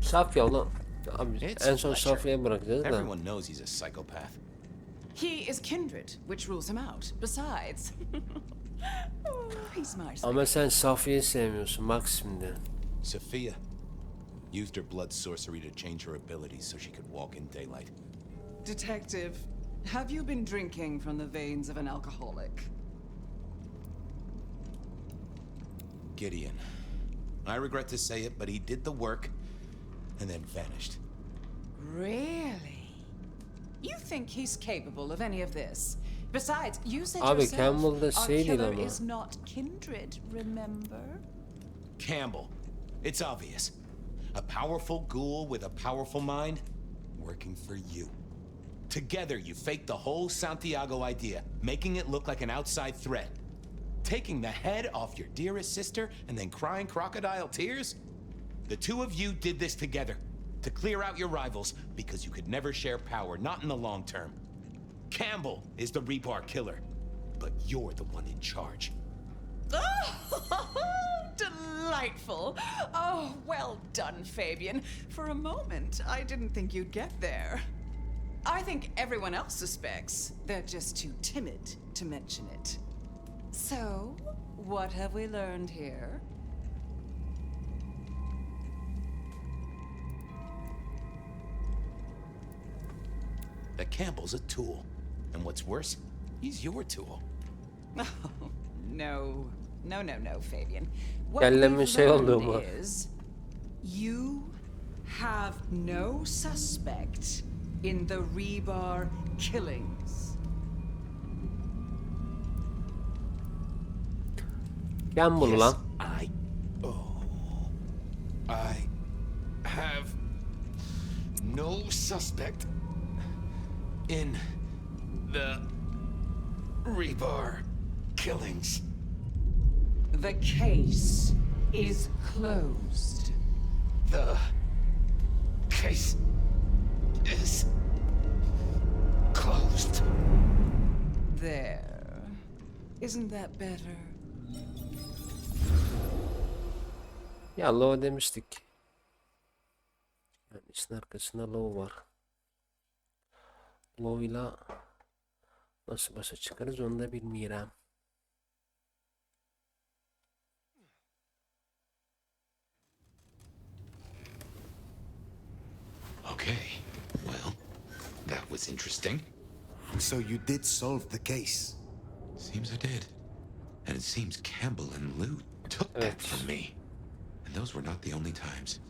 Safya ulan. Abi en son Safya'ya bırakacağız da. Everyone knows he's a psychopath. He is kindred, which rules him out. Besides, oh, he's my Ama sen Safya'yı sevmiyorsun bak şimdi. Sophia used her blood sorcery to change her abilities so she could walk in daylight. Detective, have you been drinking from the veins of an alcoholic? Gideon. I regret to say it, but he did the work and then vanished. Really? You think he's capable of any of this? Besides, you said Abi yourself, Campbell da our şey değil killer ama. is not kindred, remember? Campbell. It's obvious. A powerful ghoul with a powerful mind working for you. Together, you faked the whole Santiago idea, making it look like an outside threat. Taking the head off your dearest sister and then crying crocodile tears? The two of you did this together to clear out your rivals because you could never share power, not in the long term. Campbell is the rebar killer, but you're the one in charge. Oh, delightful. Oh, well done, Fabian. For a moment, I didn't think you'd get there. I think everyone else suspects. They're just too timid to mention it. So, what have we learned here? That Campbell's a tool. And what's worse, he's your tool. Oh, no. No, Fabian. What Kelleme we've şey oldu bu. learned is you have no suspect in the rebar killings. Campbell Yes, ulan. I have no suspect in the rebar killings. The case is closed. The case is closed. There. Isn't that better? Ya low demiştik. Yani işin arkasında low var. Low ile nasıl başa çıkarız onu da bilmiyorum. Okay, well, that was interesting. So you did solve the case? Seems I did. And it seems Campbell and Lou took that from me. And those were not the only times.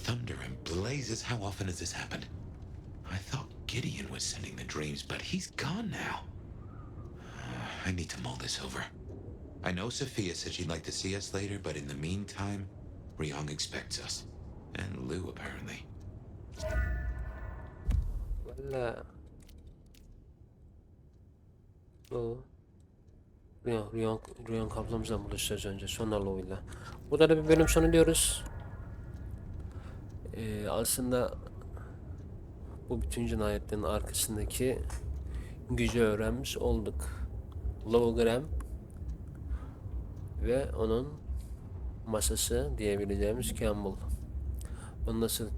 Thunder and blazes, how often has this happened? I thought Gideon was sending the dreams, but he's gone now. I need to mull this over. I know Sophia said she'd like to see us later, but in the meantime, Ryong expects us. And Lou, apparently. Valla. O. Rüyan ablamızla buluşacağız önce. Sonra Lou'yla. Burada da bir bölüm sonu diyoruz. Aslında bu bütün cinayetlerin arkasındaki gücü öğrenmiş olduk. Logram ve onun masası diyebileceğimiz Campbell. Bunu nasıl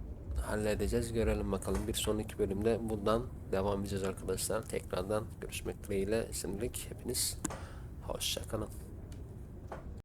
halledeceğiz görelim bakalım. Bir sonraki bölümde buradan devam edeceğiz arkadaşlar. Tekrardan görüşmek dileğiyle. Şimdilik hepiniz hoşça kalın.